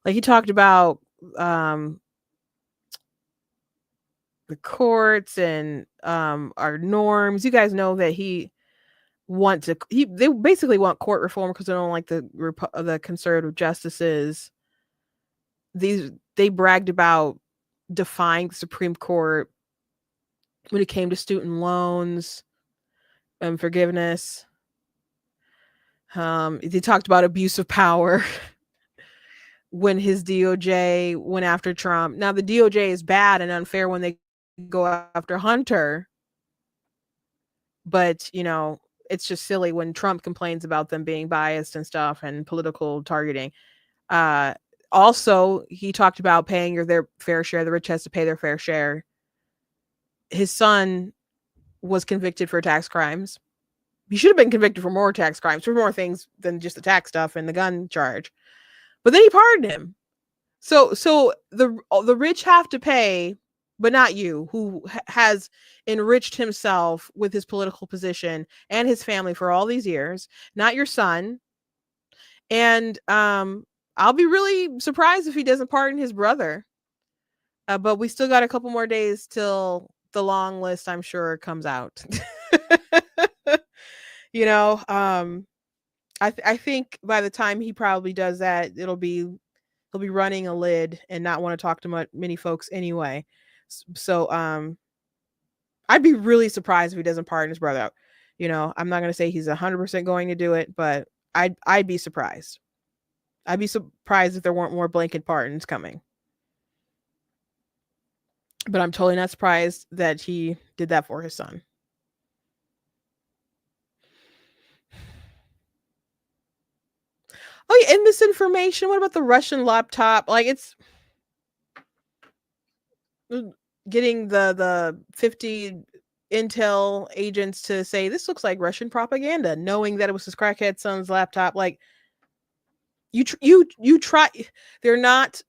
S2: like he talked about the courts and our norms. You guys know that they basically want court reform because they don't like the conservative justices. They bragged about defying the Supreme Court when it came to student loans and forgiveness. They talked about abuse of power when his DOJ went after Trump. Now the DOJ is bad and unfair when they go after Hunter, but it's just silly when Trump complains about them being biased and stuff and political targeting. Also, he talked about paying their fair share. The rich has to pay their fair share. His son was convicted for tax crimes. He should have been convicted for more tax crimes, for more things than just the tax stuff and the gun charge. But then he pardoned him. So the rich have to pay, but not you, who has enriched himself with his political position and his family for all these years, not your son. And I'll be really surprised if he doesn't pardon his brother. But we still got a couple more days till the long list, I'm sure, comes out. I think by the time he probably does that, he'll be running a lid and not want to talk to many folks anyway. So I'd be really surprised if he doesn't pardon his brother. I'm not going to say he's 100% going to do it, but I'd be surprised. I'd be surprised if there weren't more blanket pardons coming. But I'm totally not surprised that he did that for his son. Oh, yeah, and misinformation. What about the Russian laptop? Like, it's getting the 50 intel agents to say this looks like Russian propaganda, knowing that it was his crackhead son's laptop. Like, you try. They're not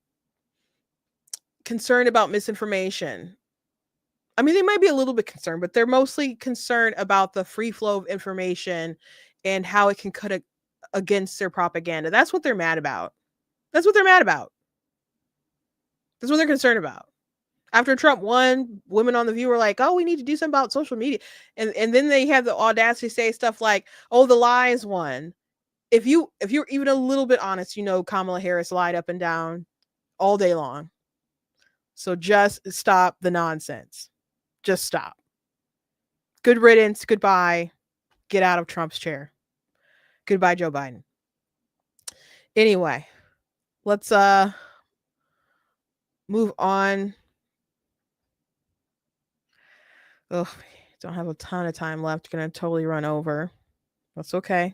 S2: concerned about misinformation. I mean, they might be a little bit concerned, but they're mostly concerned about the free flow of information and how it can cut against their propaganda. That's what they're mad about. That's what they're mad about. That's what they're concerned about. After Trump won, women on The View were like, oh, we need to do something about social media. And then they have the audacity to say stuff like, oh, the lies won. If you're even a little bit honest, Kamala Harris lied up and down all day long. So just stop the nonsense. Just stop. Good riddance. Goodbye. Get out of Trump's chair. Goodbye, Joe Biden. Anyway, let's move on. Oh, don't have a ton of time left. Gonna totally run over. That's okay.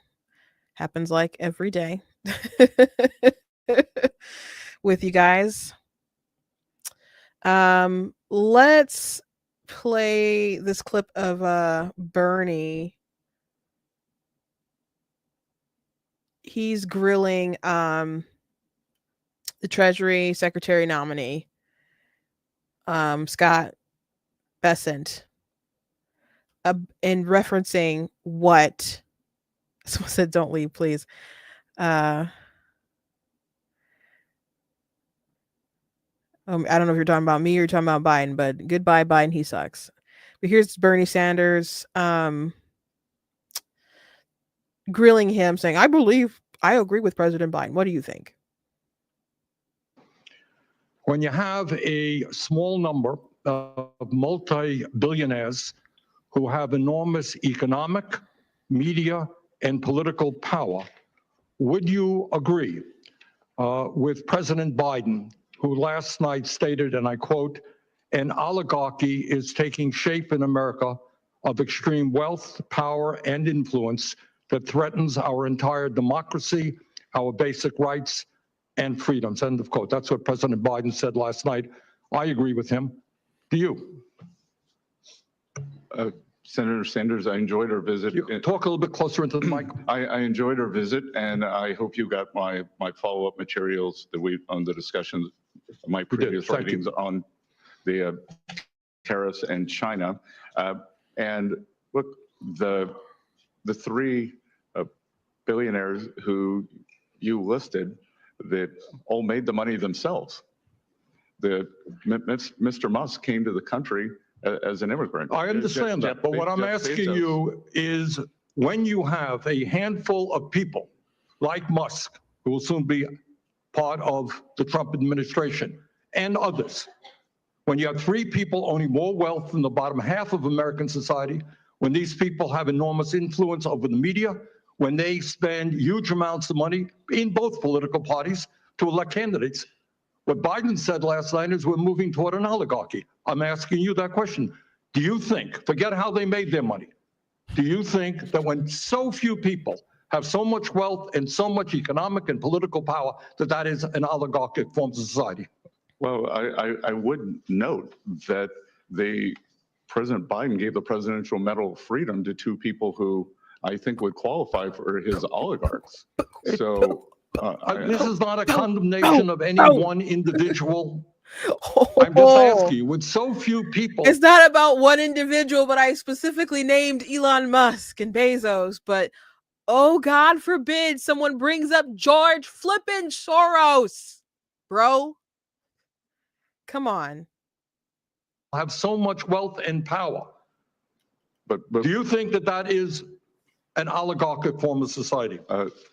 S2: Happens like every day with you guys. Let's play this clip of Bernie. He's grilling the Treasury Secretary nominee, Scott Bessent, in referencing what someone said, don't leave, please. I don't know if you're talking about me or you're talking about Biden, but goodbye, Biden, he sucks. But here's Bernie Sanders grilling him saying, I agree with President Biden. What do you think?
S4: When you have a small number of multi-billionaires who have enormous economic, media, and political power, would you agree with President Biden, who last night stated, and I quote, "An oligarchy is taking shape in America of extreme wealth, power, and influence that threatens our entire democracy, our basic rights, and freedoms," end of quote. That's what President Biden said last night. I agree with him. Do you?
S5: Senator Sanders, I enjoyed our visit.
S4: Talk a little bit closer into the mic.
S5: I enjoyed our visit, and I hope you got my follow-up materials that on the discussions, my previous writings on the tariffs and China. And look, the three billionaires who you listed that all made the money themselves. Mr. Musk came to the country as an immigrant.
S4: I understand that, but what I'm asking you is, when you have a handful of people like Musk, who will soon be part of the Trump administration, and others, when you have three people owning more wealth than the bottom half of American society, when these people have enormous influence over the media, when they spend huge amounts of money in both political parties to elect candidates, what Biden said last night is we're moving toward an oligarchy. I'm asking you that question. Do you think, forget how they made their money, do you think that when so few people have so much wealth and so much economic and political power, that that is an oligarchic form of society?
S5: Well, I would note that President Biden gave the Presidential Medal of Freedom to two people who I think would qualify for his oligarchs. So
S4: this is not a condemnation of any one individual. I'm just asking you, with so few people.
S2: It's not about one individual, but I specifically named Elon Musk and Bezos. But oh, God forbid someone brings up George flippin' Soros, bro. Come on.
S4: Have so much wealth and power.
S5: But
S4: do you think that that is an oligarchic form of society?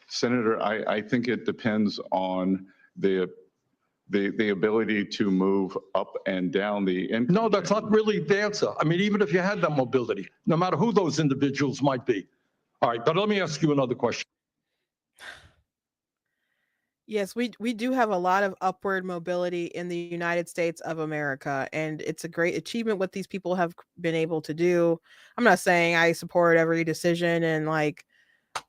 S5: Senator, I think it depends on the ability to move up and down the income.
S4: No, that's not really the answer. I mean, even if you had that mobility, no matter who those individuals might be. All right, but let me ask you another question.
S2: Yes, we do have a lot of upward mobility in the United States of America, and it's a great achievement what these people have been able to do. I'm not saying I support every decision, and like,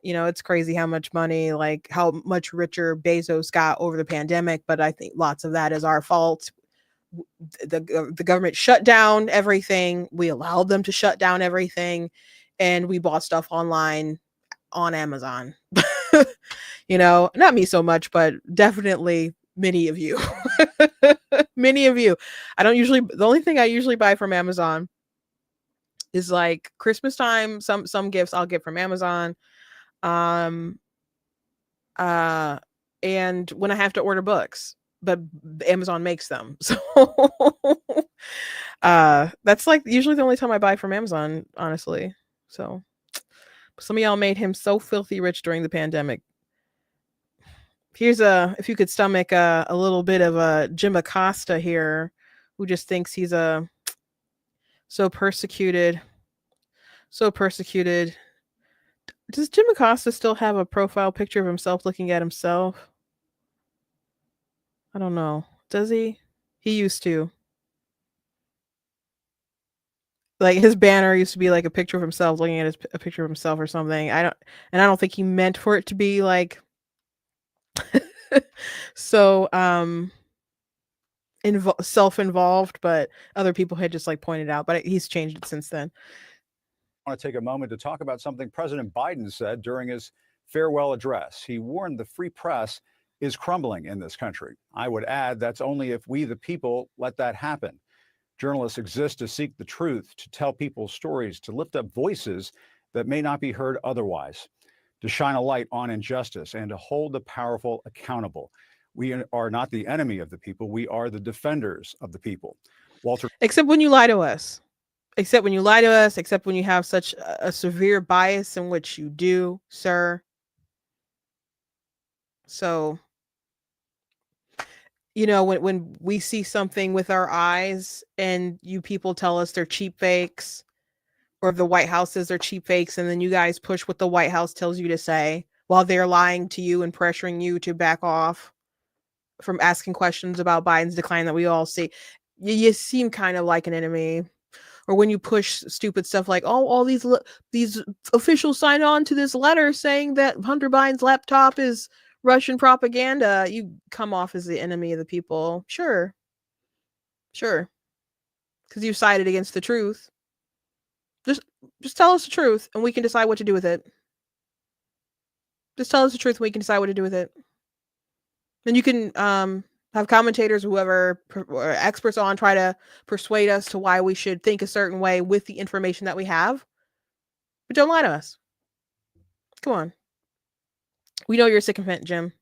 S2: you know, it's crazy how much money, like how much richer Bezos got over the pandemic, but I think lots of that is our fault. The government shut down everything. We allowed them to shut down everything, and we bought stuff online on Amazon. You know, not me so much, but definitely many of you. Many of you. The only thing I usually buy from Amazon is like Christmas time. Some gifts I'll get from Amazon. And when I have to order books, but Amazon makes them. So that's like usually the only time I buy from Amazon, honestly. So some of y'all made him so filthy rich during the pandemic. Here's if you could stomach a little bit of a Jim Acosta here, who just thinks he's so persecuted. Does Jim Acosta still have a profile picture of himself looking at himself? I don't know. Does he? He used to. Like his banner used to be like a picture of himself looking at a picture of himself or something. I don't think he meant for it to be like so self-involved, but other people had just like pointed out, but he's changed it since then.
S6: I want to take a moment to talk about something President Biden said during his farewell address. He warned the free press is crumbling in this country. I would add that's only if we, the people, let that happen. Journalists exist to seek the truth, to tell people's stories, to lift up voices that may not be heard otherwise, to shine a light on injustice, and to hold the powerful accountable. We are not the enemy of the people. We are the defenders of the people. Walter.
S2: Except when you lie to us. except when you lie to us, except when you have such a severe bias in which you do, sir. So, you know, when we see something with our eyes and you people tell us they're cheap fakes, or the White House says they're cheap fakes, and then you guys push what the White House tells you to say while they're lying to you and pressuring you to back off from asking questions about Biden's decline that we all see. You seem kind of like an enemy. Or when you push stupid stuff like, oh, all these officials sign on to this letter saying that Hunter Biden's laptop is Russian propaganda, you come off as the enemy of the people. Sure, because you sided against the truth. Just tell us the truth, and we can decide what to do with it. Just tell us the truth, and we can decide what to do with it. Then you can have commentators, whoever, or experts on, try to persuade us to why we should think a certain way with the information that we have. But don't lie to us. Come on. We know you're a sycophant, Jim.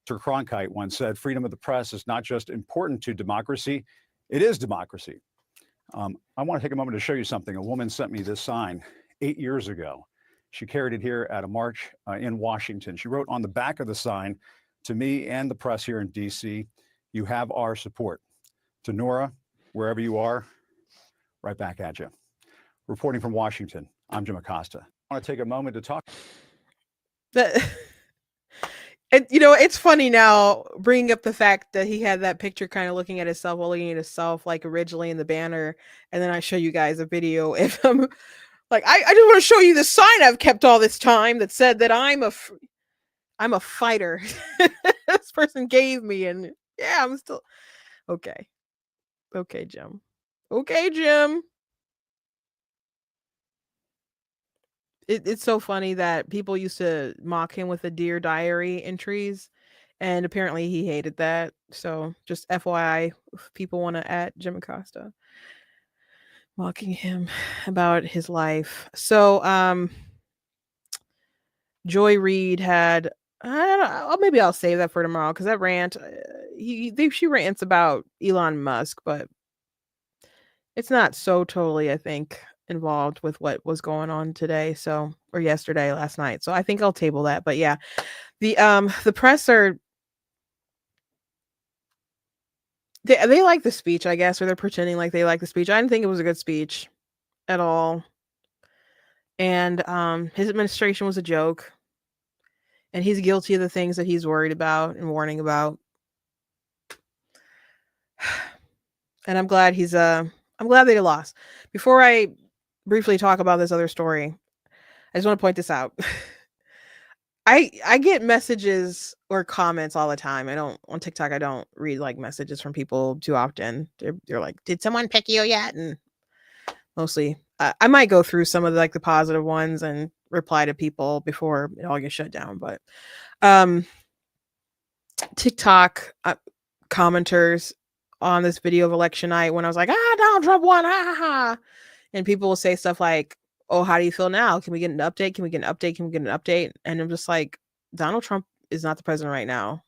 S6: Sir Cronkite once said, freedom of the press is not just important to democracy, it is democracy. I want to take a moment to show you something. A woman sent me this sign 8 years ago. She carried it here at a march in Washington. She wrote on the back of the sign, to me and the press here in D.C., you have our support. To Nora, wherever you are, right back at you. Reporting from Washington, I'm Jim Acosta. I want to take a moment to talk.
S2: And, you know, it's funny now bringing up the fact that he had that picture kind of looking at himself while looking at himself, like originally in the banner. And then I show you guys a video of him. Like, I just want to show you the sign I've kept all this time that said that I'm a fighter. This person gave me, and yeah, I'm still okay. Okay, Jim. Okay, Jim. It's so funny that people used to mock him with the Dear Diary entries, and apparently he hated that. So just FYI, if people want to at Jim Acosta, mocking him about his life. So Joy Reid had, I don't know, maybe I'll save that for tomorrow, because that rant, she rants about Elon Musk, but it's not so totally, I think, involved with what was going on today, so, or yesterday, last night. So I think I'll table that. But yeah, the press are, they like the speech, I guess, or they're pretending like they like the speech. I didn't think it was a good speech at all. And his administration was a joke. And he's guilty of the things that he's worried about and warning about. And I'm glad that he lost. Before I briefly talk about this other story, I just want to point this out. I get messages or comments all the time. On TikTok, I don't read like messages from people too often. They're like, did someone pick you yet? And mostly I might go through some of the positive ones and reply to people before it all gets shut down. But TikTok commenters on this video of election night, when I was like, Donald Trump won, and people will say stuff like, oh, how do you feel now? Can we get an update? Can we get an update? Can we get an update? And I'm just like, Donald Trump is not the president right now.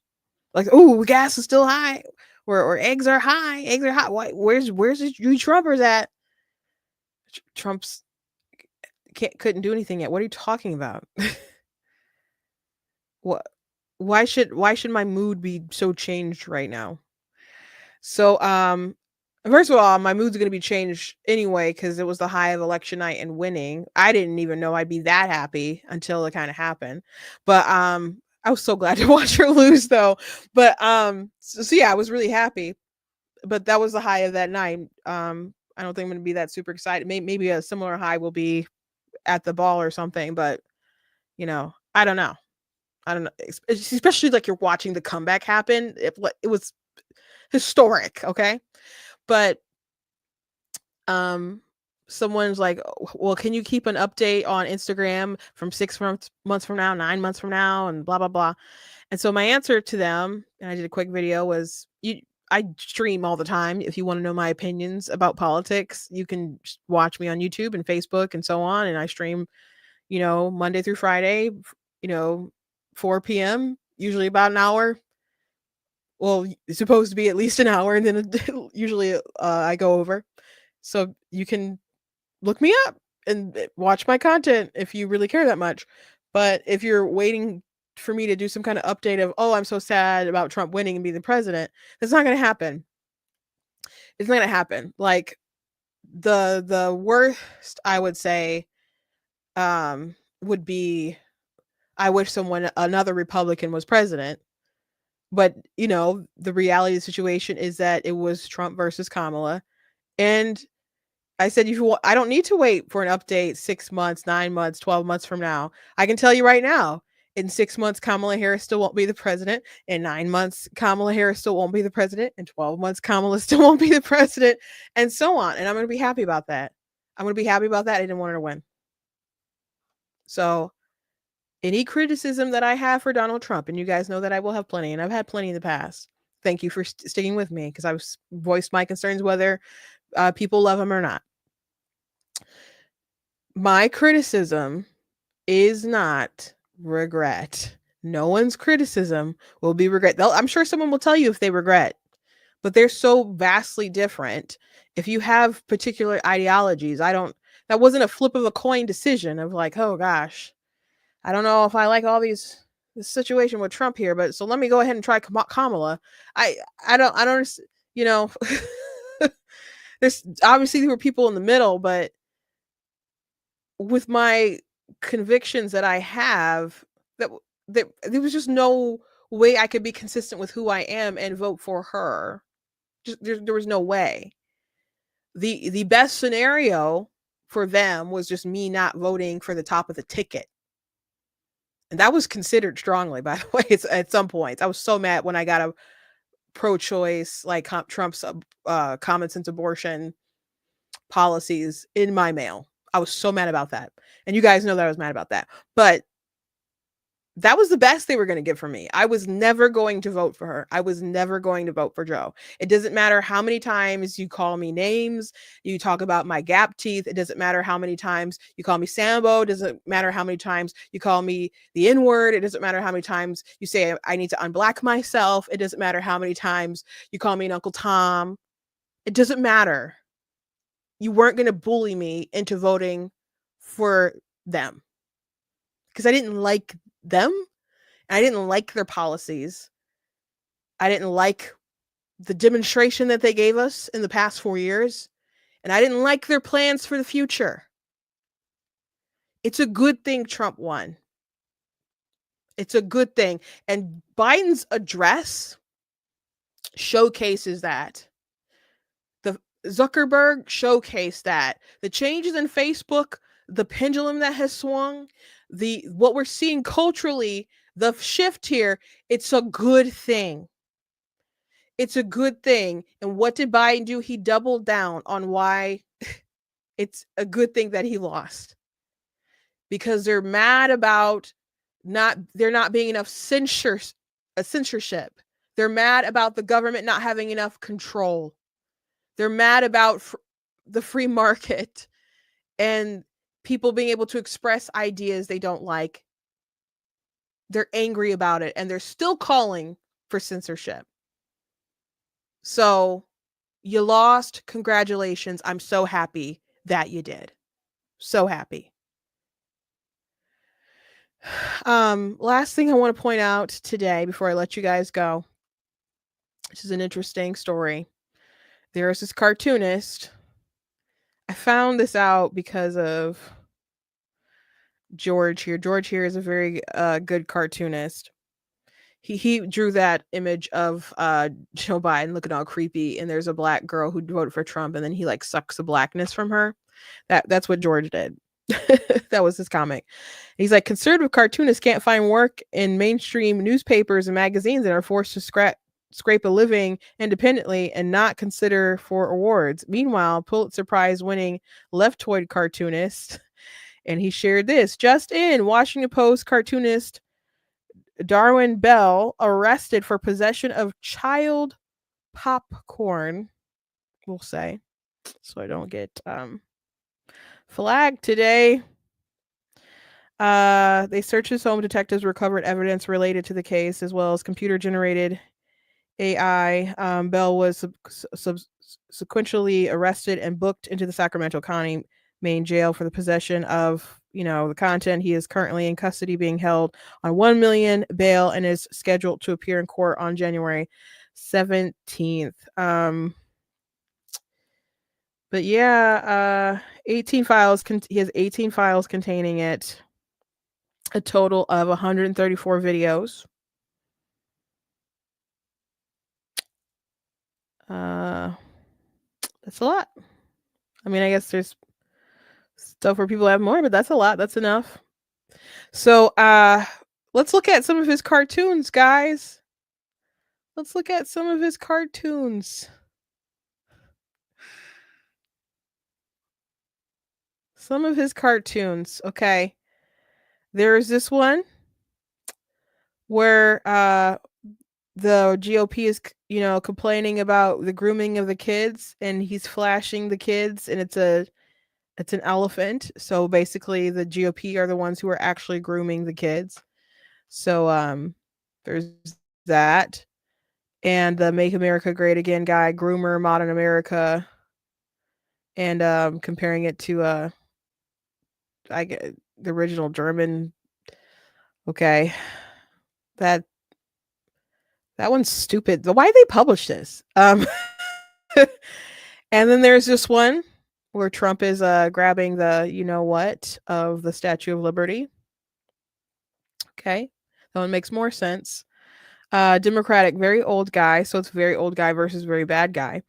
S2: Like, oh, gas is still high, or eggs are high. Eggs are high. Why? Where's you Trumpers at? Trump's couldn't do anything yet. What are you talking about? What? Why should my mood be so changed right now? So, first of all, my mood's going to be changed anyway, because it was the high of election night and winning. I didn't even know I'd be that happy until it kind of happened. But I was so glad to watch her lose, though. But so yeah, I was really happy. But that was the high of that night. I don't think I'm going to be that super excited. Maybe a similar high will be at the ball or something. But I don't know. Especially like you're watching the comeback happen. It was historic, okay? But someone's like, well, can you keep an update on Instagram from 6 months from now, 9 months from now, and blah blah blah. And so my answer to them, and I did a quick video, was I stream all the time. If you want to know my opinions about politics, you can watch me on YouTube and Facebook and so on. And I stream, Monday through Friday, 4 p.m., usually about an hour. Well, it's supposed to be at least an hour, and then usually I go over. So you can look me up and watch my content if you really care that much. But if you're waiting for me to do some kind of update of, oh, I'm so sad about Trump winning and being the president, that's not going to happen. It's not going to happen. Like the worst I would say would be, I wish another Republican was president. But, the reality of the situation is that it was Trump versus Kamala. And I said, I don't need to wait for an update 6 months, 9 months, 12 months from now. I can tell you right now, in 6 months, Kamala Harris still won't be the president. In 9 months, Kamala Harris still won't be the president. In 12 months, Kamala still won't be the president, and so on. And I'm going to be happy about that. I didn't want her to win. So any criticism that I have for Donald Trump, and you guys know that I will have plenty, and I've had plenty in the past. Thank you for sticking with me, because I've voiced my concerns whether people love him or not. My criticism is not regret. No one's criticism will be regret. I'm sure someone will tell you if they regret, but they're so vastly different. If you have particular ideologies, that wasn't a flip of a coin decision of like, oh gosh, I don't know if I like this situation with Trump here, but so let me go ahead and try Kamala. I don't, there's obviously there were people in the middle, but with my convictions that I have, that there was just no way I could be consistent with who I am and vote for her. Just there was no way. The best scenario for them was just me not voting for the top of the ticket. And that was considered strongly, by the way. It's at some points. I was so mad when I got a pro-choice, like Trump's common sense abortion policies in my mail. I was so mad about that. And you guys know that I was mad about that. But that was the best they were going to get from me. I was never going to vote for her. I was never going to vote for Joe. It doesn't matter how many times you call me names, you talk about my gap teeth. It doesn't matter how many times you call me Sambo. It doesn't matter how many times you call me the N-word. It doesn't matter how many times you say I need to unblack myself. It doesn't matter how many times you call me an Uncle Tom. It doesn't matter. You weren't going to bully me into voting for them, because I didn't like them. I didn't like their policies. I didn't like the demonstration that they gave us in the past 4 years. And I didn't like their plans for the future. It's a good thing Trump won. It's a good thing. And Biden's address showcases that. The Zuckerberg showcased that. The changes in Facebook, the pendulum that has swung, what we're seeing culturally, the shift here, it's a good thing. It's a good thing. And what did Biden do? He doubled down on why it's a good thing that he lost. Because they're mad about there not being enough censorship. They're mad about the government not having enough control. They're mad about the free market and people being able to express ideas they don't like. They're angry about it, and they're still calling for censorship. So you lost. Congratulations. I'm so happy that you did. So happy. Last thing I want to point out today before I let you guys go. This is an interesting story. There's this cartoonist. I found this out because of George here. George here is a very good cartoonist. He drew that image of Joe Biden looking all creepy, and there's a black girl who voted for Trump, and then he like sucks the blackness from her. That's what George did. That was his comic. He's like, conservative cartoonists can't find work in mainstream newspapers and magazines and are forced to scrape a living independently and not consider for awards. Meanwhile, Pulitzer Prize winning leftoid cartoonist, and he shared this, just in, Washington Post cartoonist Darwin Bell arrested for possession of child popcorn, we'll say, so I don't get flagged today. They searched his home. Detectives recovered evidence related to the case as well as computer-generated AI. Bell was subsequently arrested and booked into the Sacramento County main jail for the possession of, the content. He is currently in custody being held on 1 million bail and is scheduled to appear in court on January 17th. But yeah, 18 files. He has 18 files containing it. A total of 134 videos. That's a lot. I mean, I guess there's stuff where people have more, but that's a lot. That's enough. So, let's look at some of his cartoons, guys. Let's look at some of his cartoons. Some of his cartoons. Okay. There's this one where the GOP is, complaining about the grooming of the kids, and he's flashing the kids, and it's an elephant. So basically the GOP are the ones who are actually grooming the kids. So there's that. And the Make America Great Again guy, groomer, modern America, and comparing it to I get the original German. Okay. That one's stupid. Why they publish this? And then there's this one where Trump is grabbing the what of the Statue of Liberty. Okay. That one makes more sense. Democratic, very old guy. So it's very old guy versus very bad guy.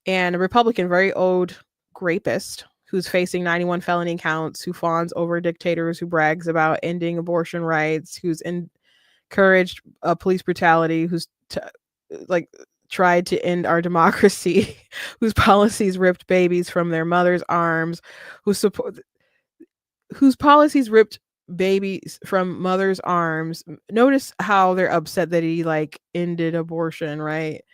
S2: And a Republican, very old rapist who's facing 91 felony counts, who fawns over dictators, who brags about ending abortion rights, who's encouraged police brutality, who's tried to end our democracy, whose policies ripped babies from their mother's arms, whose policies ripped babies from mother's arms. Notice how they're upset that he ended abortion, right?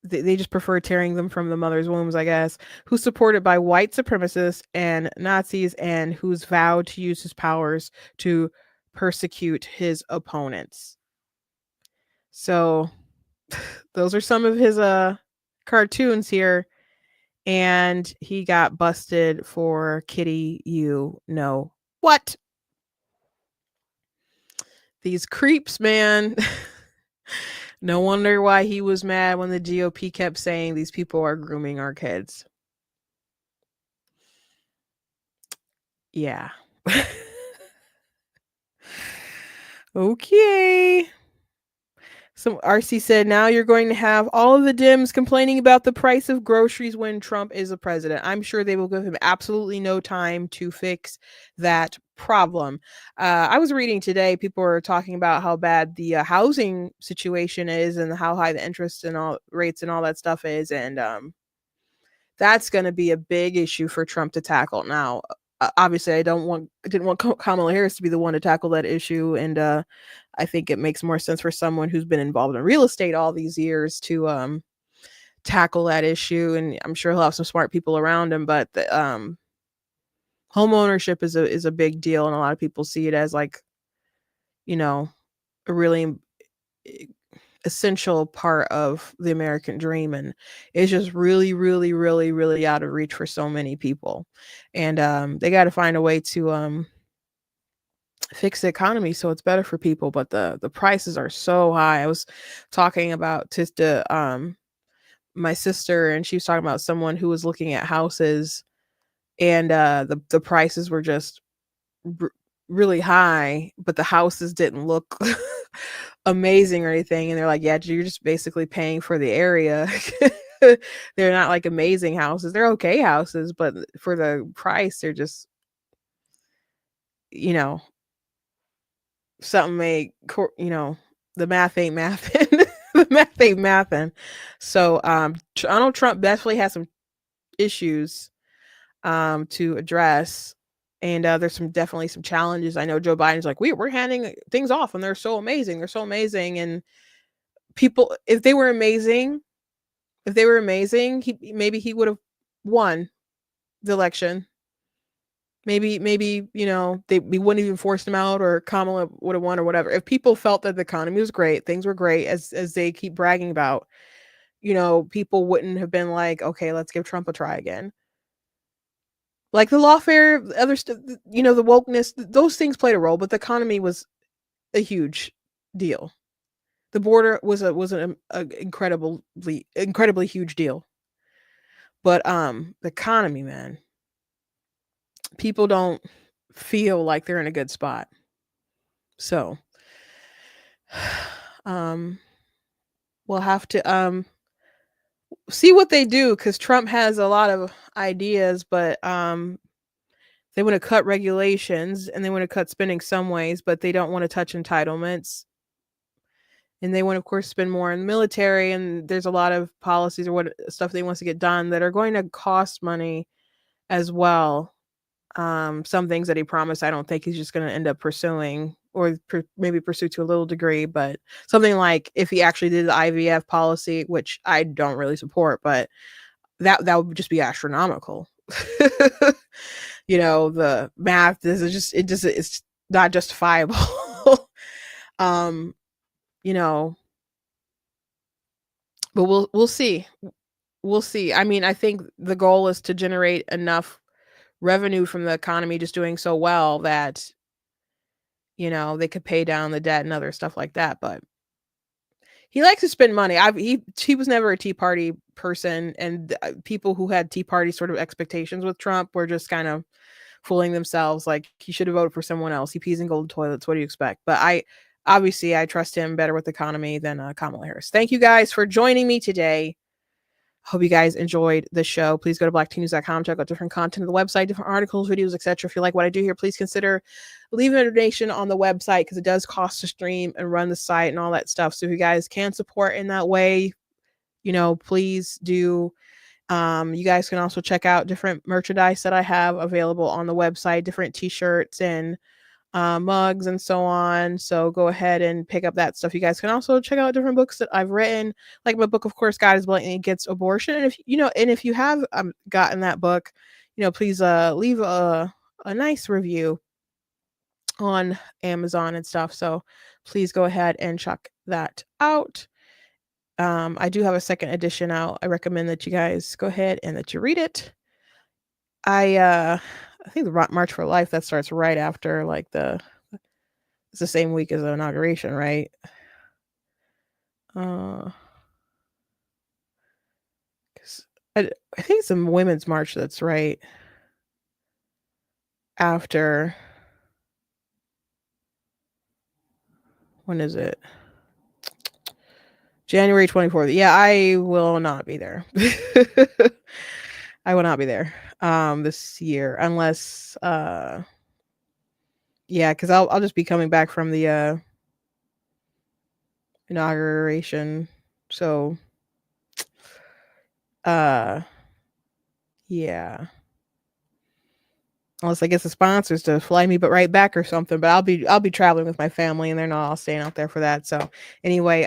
S2: They just prefer tearing them from the mother's wombs, I guess. Who's supported by white supremacists and Nazis, and who's vowed to use his powers to persecute his opponents. So those are some of his cartoons here. And he got busted for kitty what. These creeps, man. No wonder why he was mad when the GOP kept saying these people are grooming our kids. Yeah. Okay. So RC said, now you're going to have all of the Dems complaining about the price of groceries when Trump is the president. I'm sure they will give him absolutely no time to fix that problem. I was reading today, people were talking about how bad the housing situation is and how high the interest and all rates and all that stuff is. And that's going to be a big issue for Trump to tackle. Now, obviously, I didn't want Kamala Harris to be the one to tackle that issue. And I think it makes more sense for someone who's been involved in real estate all these years to tackle that issue. And I'm sure he'll have some smart people around him. But the, home ownership is a big deal, and a lot of people see it as a really essential part of the American dream, and it's just really, really, really, really out of reach for so many people. And they got to find a way to fix the economy so it's better for people. But the prices are so high. I was talking about my sister, and she was talking about someone who was looking at houses, and the prices were just really high, but the houses didn't look amazing or anything. And they're like, yeah, you're just basically paying for the area. They're not amazing houses. They're okay houses, but for the price, they're just, something the math ain't mathin'. The math ain't mathin'. So Donald Trump definitely has some issues to address. And there's definitely some challenges. I know Joe Biden's like, we're handing things off and they're so amazing. They're so amazing. And people, if they were amazing, maybe he would have won the election. Maybe, we wouldn't even forced him out, or Kamala would have won, or whatever. If people felt that the economy was great, things were great, as they keep bragging about, people wouldn't have been like, okay, let's give Trump a try again. Like the lawfare, other stuff, the wokeness, those things played a role, but the economy was a huge deal. The border was an incredibly huge deal. But the economy, man, people don't feel like they're in a good spot. So we'll have to see what they do, because Trump has a lot of ideas, but they want to cut regulations and they want to cut spending some ways, but they don't want to touch entitlements. And they want to, of course, spend more in the military. And there's a lot of policies or what stuff they wants to get done that are going to cost money as well. Some things that he promised, I don't think he's just going to end up pursuing, or maybe pursue to a little degree. But something like if he actually did the IVF policy, which I don't really support, but that would just be astronomical. The math it's not justifiable. But we'll see. We'll see. I mean, I think the goal is to generate enough revenue from the economy just doing so well that they could pay down the debt and other stuff like that. But he likes to spend money. He was never a Tea Party person, and people who had Tea Party sort of expectations with Trump were just kind of fooling themselves. Like, he should have voted for someone else. He pees in golden toilets. What do you expect? But I trust him better with the economy than Kamala Harris. Thank you guys for joining me today. Hope you guys enjoyed the show. Please go to blacktnews.com, check out different content on the website, different articles, videos, etc. If you like what I do here, please consider leaving a donation on the website, because it does cost to stream and run the site and all that stuff. So if you guys can support in that way, please do. You guys can also check out different merchandise that I have available on the website, different t-shirts and mugs and so on. So go ahead and pick up that stuff. You guys can also check out different books that I've written, like my book, of course, God is Blatantly Against Abortion. And if you have gotten that book, please leave a nice review on Amazon and stuff. So please go ahead and check that out. I do have a second edition out. I recommend that you guys go ahead and that you read it. I think the March for Life, that starts right after it's the same week as the inauguration, right? I think it's a Women's March that's right after. When is it? January 24th. Yeah, I will not be there. I will not be there this year, unless because I'll just be coming back from the inauguration. So yeah. Unless I get the sponsors to fly me but right back or something. But I'll be traveling with my family, and they're not all staying out there for that. So anyway,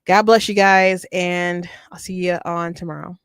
S2: God bless you guys, and I'll see you on tomorrow.